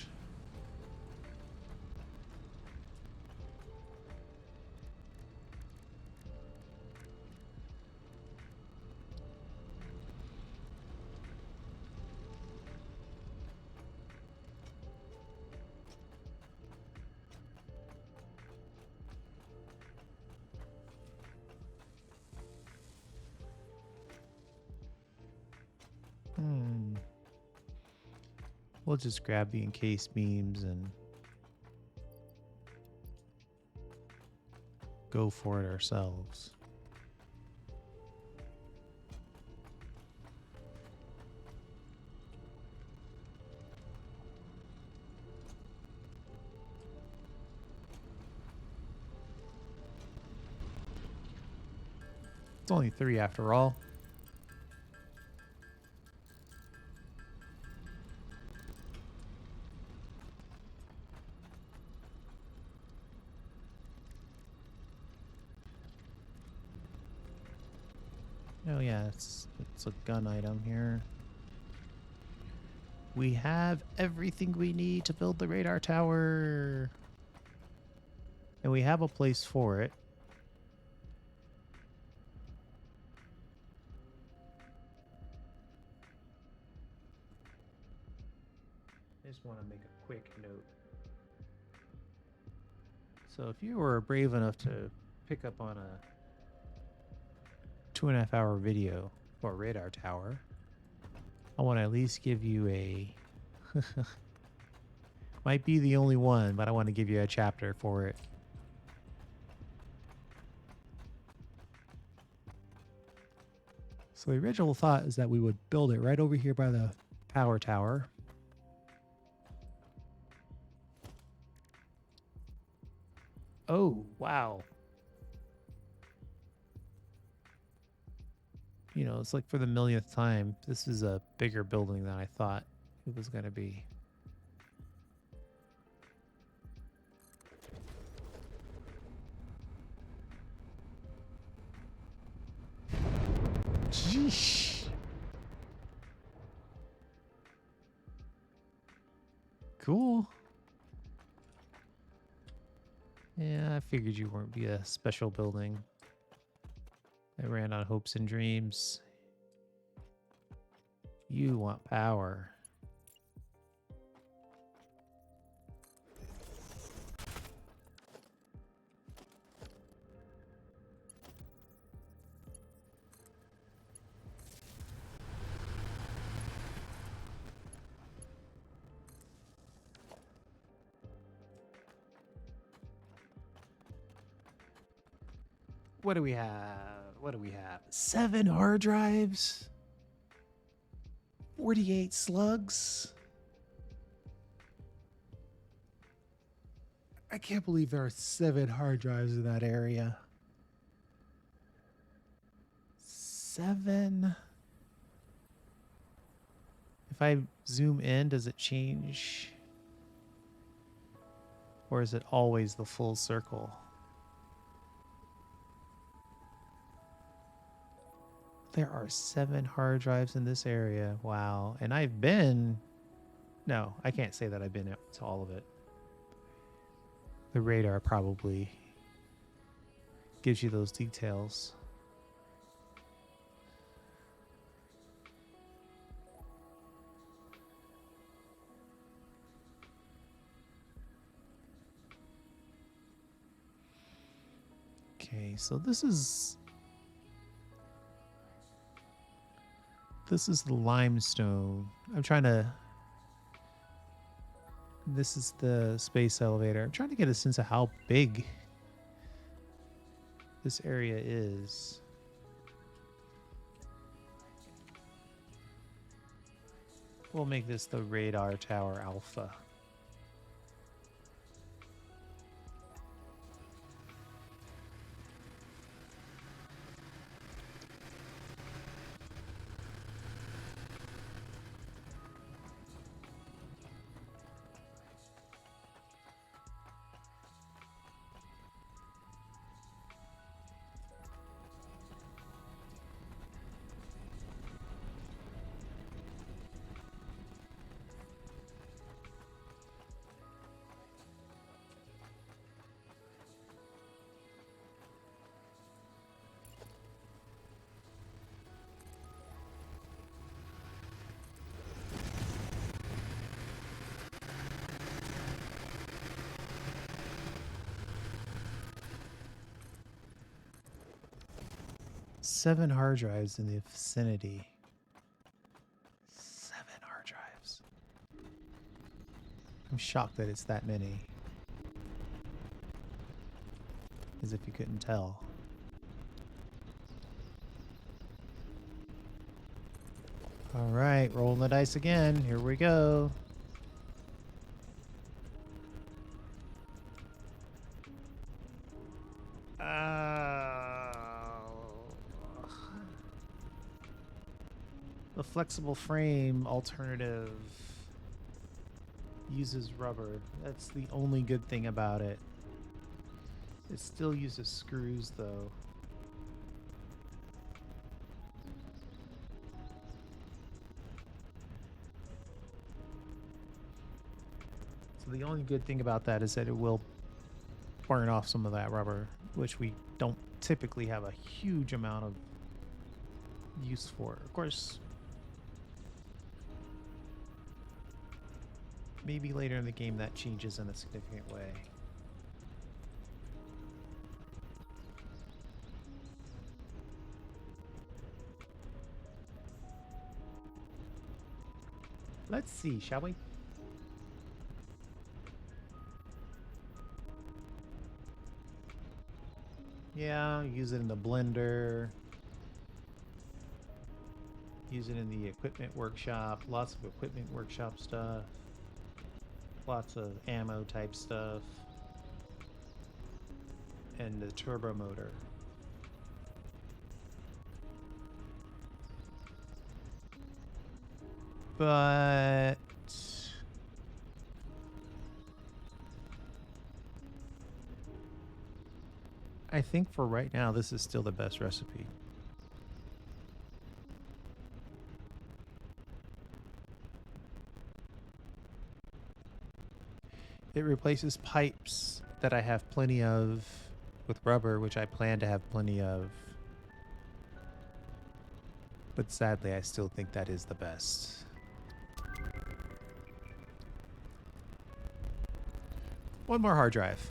We'll just grab the encased beams and go for it ourselves. It's only 3 after all. Oh yeah, it's a gun item here. We have everything we need to build the radar tower. And we have a place for it. I just want to make a quick note. So if you were brave enough to pick up on a 2.5 hour video for a radar tower, I want to at least give you a might be the only one, but I want to give you a chapter for it. So the original thought is that we would build it right over here by the power tower. Oh, wow. You know, it's like for the millionth time, this is a bigger building than I thought it was going to be. Jeesh. Cool. Yeah, I figured you weren't be a special building. I ran on hopes and dreams. You want power. What do we have? What do we have? 7 hard drives? 48 slugs? I can't believe there are 7 hard drives in that area. 7? If I zoom in, does it change? Or is it always the full circle? There are 7 hard drives in this area. Wow. And I've been... No, I can't say that I've been to all of it. The radar probably gives you those details. Okay, so this is the limestone. I'm trying to... This is the space elevator. I'm trying to get a sense of how big this area is. We'll make this the radar tower alpha. Seven hard drives in the vicinity. 7 hard drives. I'm shocked that it's that many. As if you couldn't tell. All right, rolling the dice again. Here we go. The flexible frame alternative uses rubber. That's the only good thing about it. It still uses screws though. So the only good thing about that is that it will burn off some of that rubber, which we don't typically have a huge amount of use for. Of course, maybe later in the game that changes in a significant way. Let's see, shall we? Yeah, use it in the blender. Use it in the equipment workshop. Lots of equipment workshop stuff. Lots of ammo type stuff. And the turbo motor. But I think for right now, this is still the best recipe. It replaces pipes that I have plenty of with rubber, which I plan to have plenty of. But sadly, I still think that is the best. One more hard drive.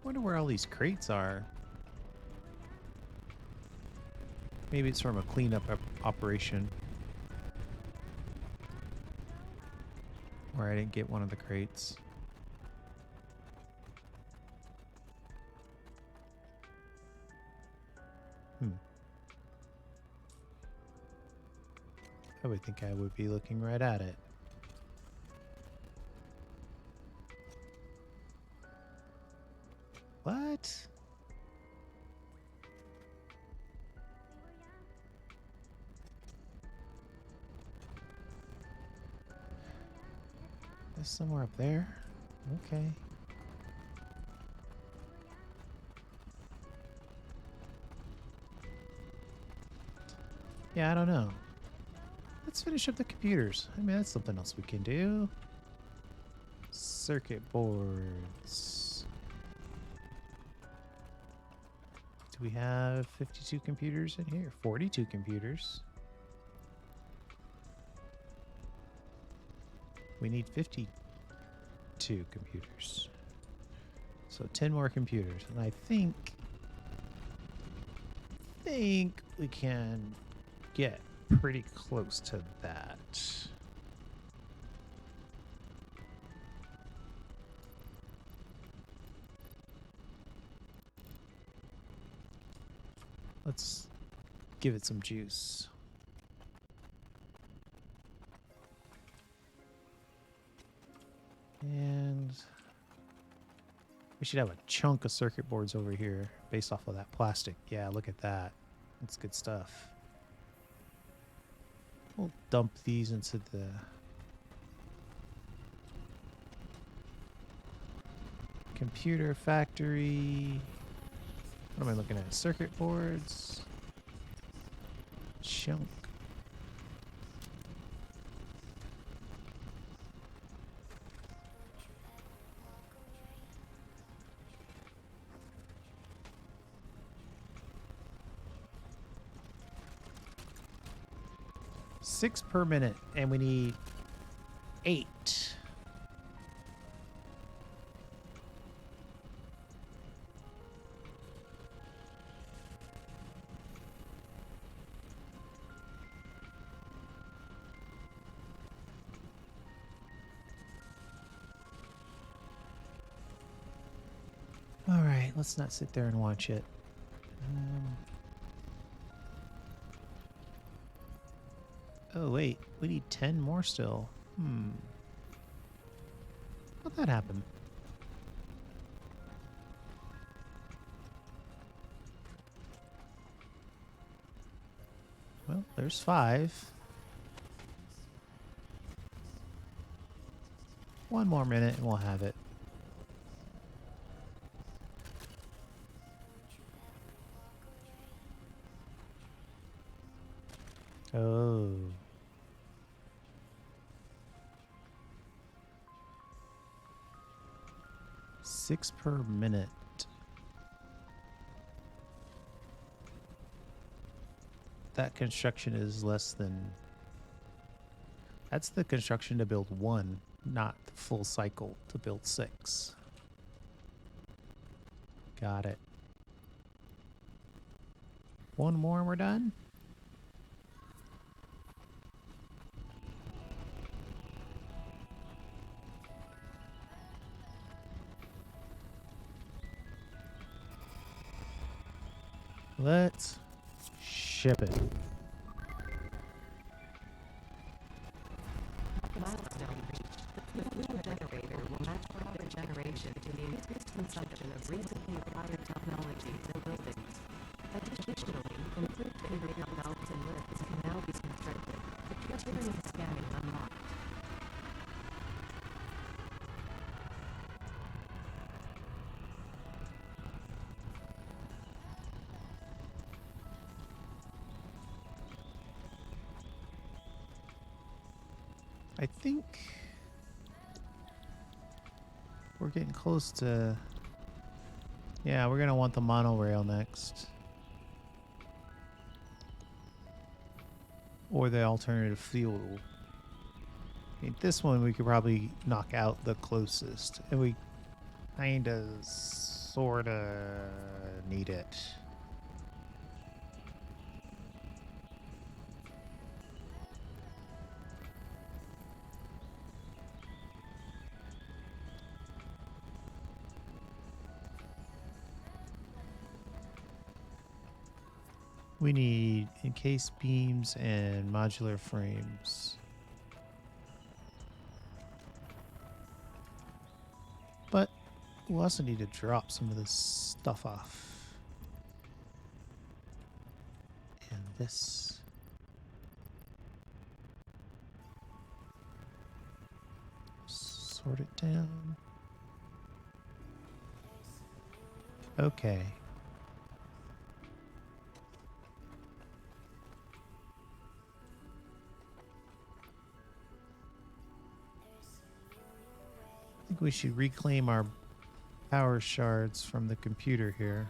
Wonder where all these crates are. Maybe it's from a cleanup operation. Or I didn't get one of the crates. I would think I would be looking right at it. What? There's somewhere up there? Okay. Yeah, I don't know. Let's finish up the computers. I mean, that's something else we can do. Circuit boards. Do we have 52 computers in here? 42 computers. We need 52 computers. So 10 more computers. And I think we can get pretty close to that. Let's give it some juice. And we should have a chunk of circuit boards over here based off of that plastic. Yeah, look at that. That's good stuff. We'll dump these into the computer factory. What am I looking at? Circuit boards. Chunk. Six per minute, and we need 8. All right, let's not sit there and watch it. Oh, wait. We need 10 more still. How'd that happen? Well, there's 5. One more minute and we'll have it. Oh. Six per minute. That construction is less than... That's the construction to build 1, not the full cycle to build 6. Got it. One more and we're done? Let's ship it. Milestone reached. The fuel generator will match power generation to the increased consumption of recently acquired technologies and buildings. Additionally, improved conveyor belts and lifts can now be constructed. The criterion scanning unlocked. I think we're getting close to... Yeah, we're going to want the monorail next. Or the alternative fuel. I mean, this one we could probably knock out the closest. And we kind of, sort of need it. We need encased beams and modular frames. But we'll also need to drop some of this stuff off. And this. Sort it down. Okay. I think we should reclaim our power shards from the computer here.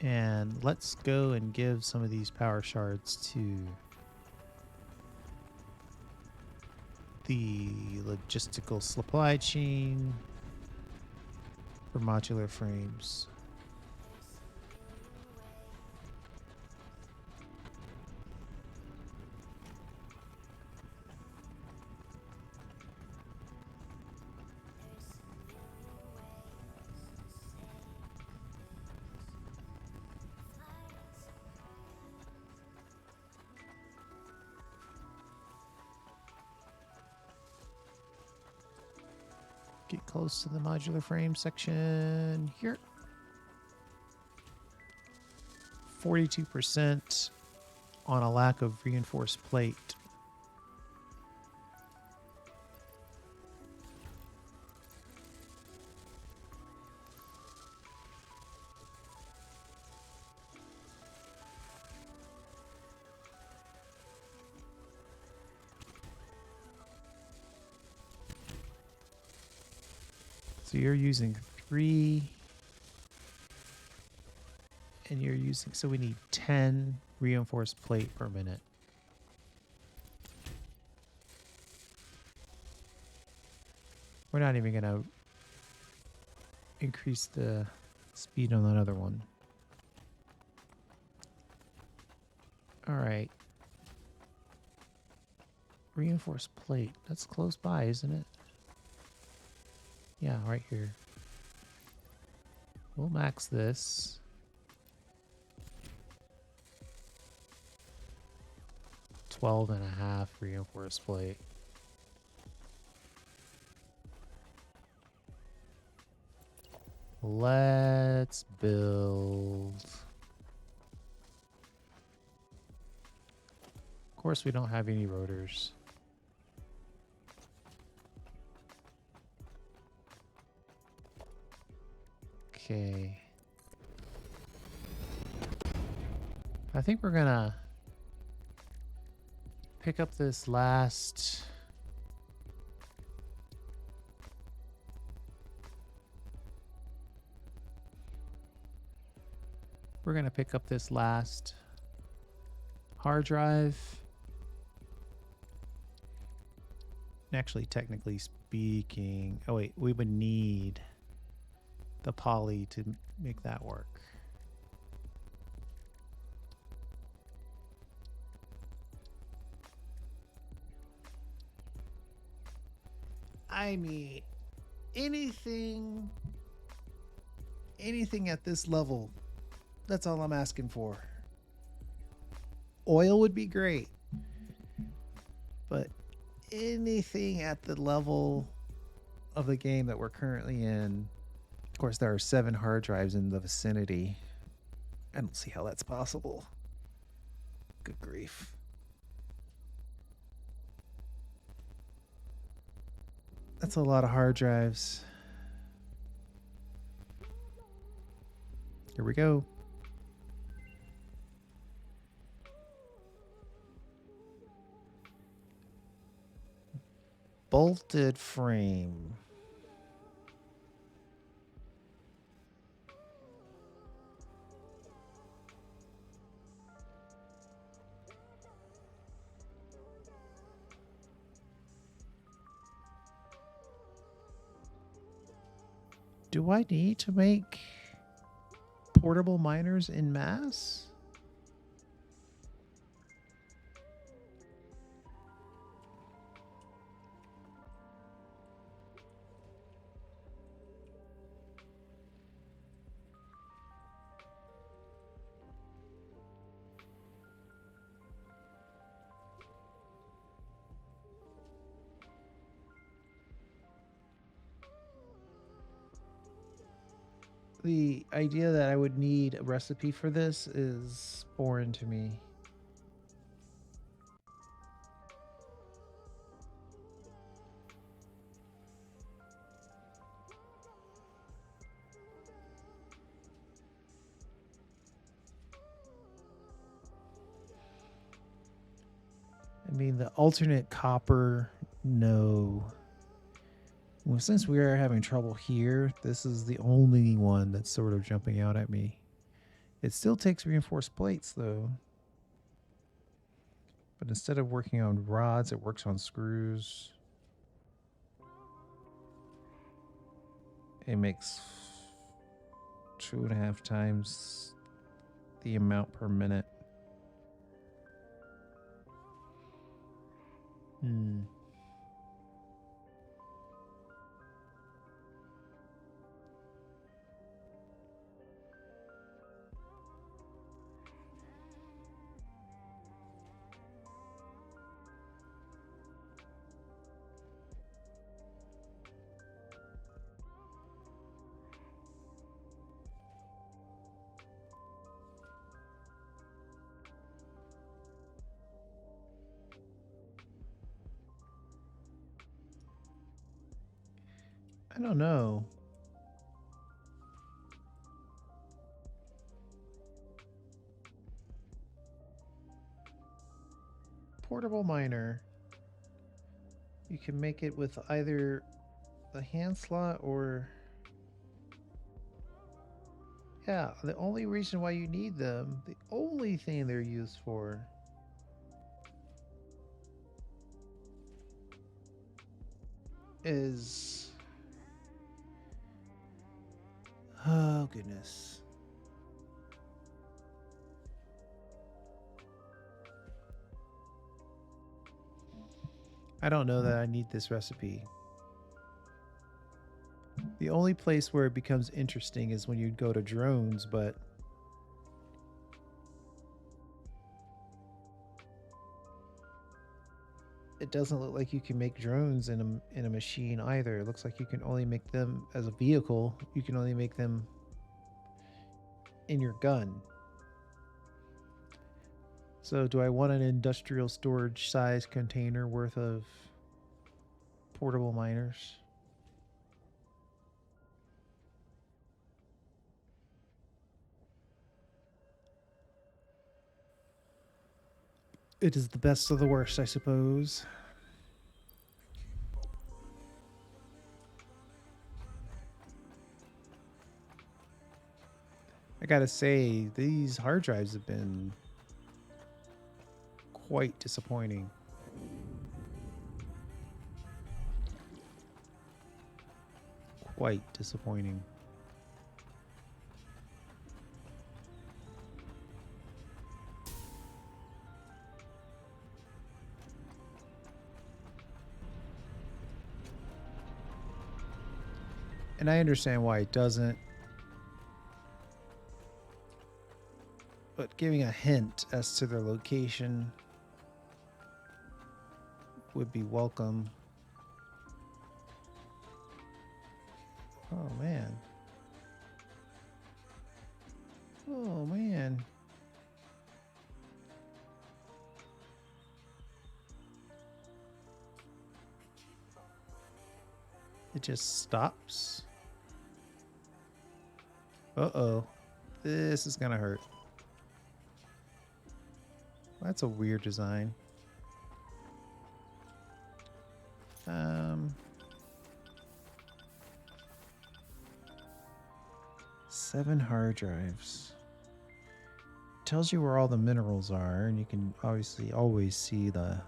And let's go and give some of these power shards to the logistical supply chain for modular frames. Get close to the modular frame section here. 42% on a lack of reinforced plate. So you're using 3, and you're using, so we need 10 reinforced plate per minute. We're not even gonna increase the speed on that other one. All right. Reinforced plate. That's close by, isn't it? Yeah, right here. We'll max this. $12.5 reinforced plate. Let's build. Of course, we don't have any rotors. Okay. I think we're gonna pick up this last. We're gonna pick up this last hard drive. Actually, technically speaking, oh wait, we would need the poly to make that work. I mean, anything at this level, that's all I'm asking for. Oil would be great, but anything at the level of the game that we're currently in. Of course, there are 7 hard drives in the vicinity. I don't see how that's possible. Good grief. That's a lot of hard drives. Here we go. Bolted frame. Do I need to make portable miners in mass? The idea that I would need a recipe for this is foreign to me. I mean, the alternate copper, no. Well, since we are having trouble here, this is the only one that's sort of jumping out at me. It still takes reinforced plates, though. But instead of working on rods, it works on screws. It makes 2.5 times the amount per minute. I don't know. Portable miner. You can make it with either the hand slot or... Yeah, the only reason why you need them, the only thing they're used for, is... Oh, goodness. I don't know that I need this recipe. The only place where it becomes interesting is when you go to drones, but it doesn't look like you can make drones in a machine either. It looks like you can only make them as a vehicle. You can only make them in your gun. So do I want an industrial storage size container worth of portable miners? It is the best of the worst, I suppose. I gotta say, these hard drives have been quite disappointing. Quite disappointing. And I understand why it doesn't. But giving a hint as to their location would be welcome. Oh, man. Oh, man. It just stops. Uh-oh. This is gonna hurt. That's a weird design. 7 hard drives. Tells you where all the minerals are, and you can obviously always see the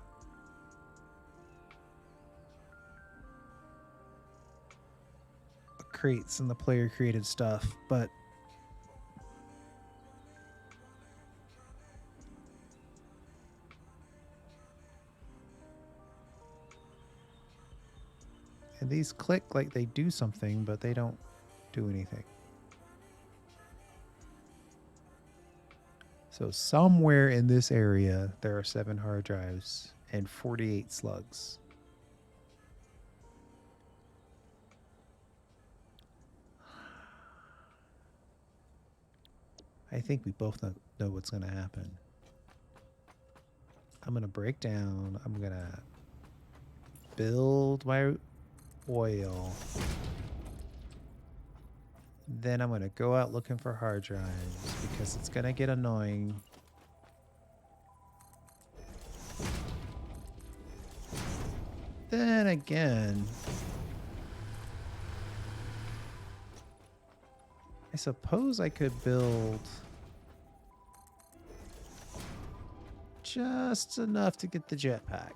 crates and the player created stuff, but and these click like they do something, but they don't do anything. So somewhere in this area, there are 7 hard drives and 48 slugs. I think we both know what's going to happen. I'm going to break down. I'm going to build my oil. Then I'm going to go out looking for hard drives because it's going to get annoying. Then again, I suppose I could build just enough to get the jetpack.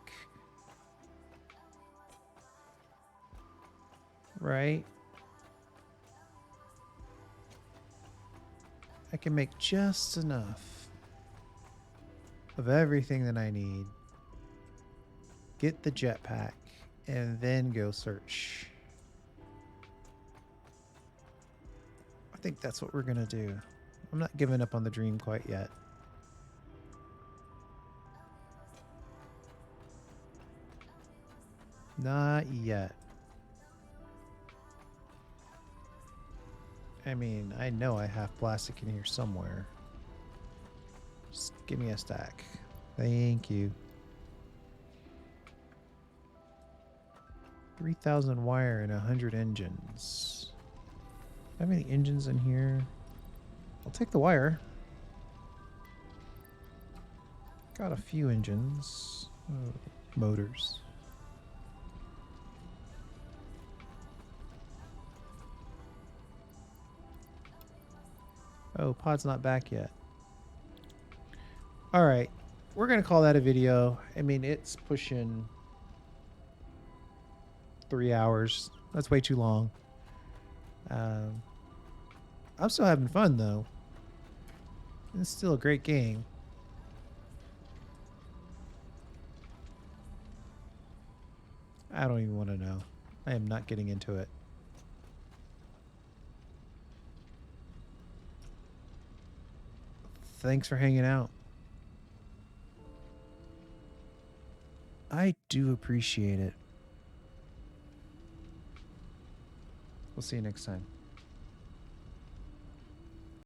Right? I can make just enough of everything that I need. Get the jetpack and then go search. I think that's what we're gonna do. I'm not giving up on the dream quite yet. Not yet. I mean, I know I have plastic in here somewhere. Just give me a stack. Thank you. 3,000 wire and 100 engines. Have any engines in here? I'll take the wire. Got a few engines. Oh, motors. Oh, pod's not back yet. All right. We're going to call that a video. I mean, it's pushing 3 hours. That's way too long. I'm still having fun, though. It's still a great game. I don't even want to know. I am not getting into it. Thanks for hanging out. I do appreciate it. We'll see you next time.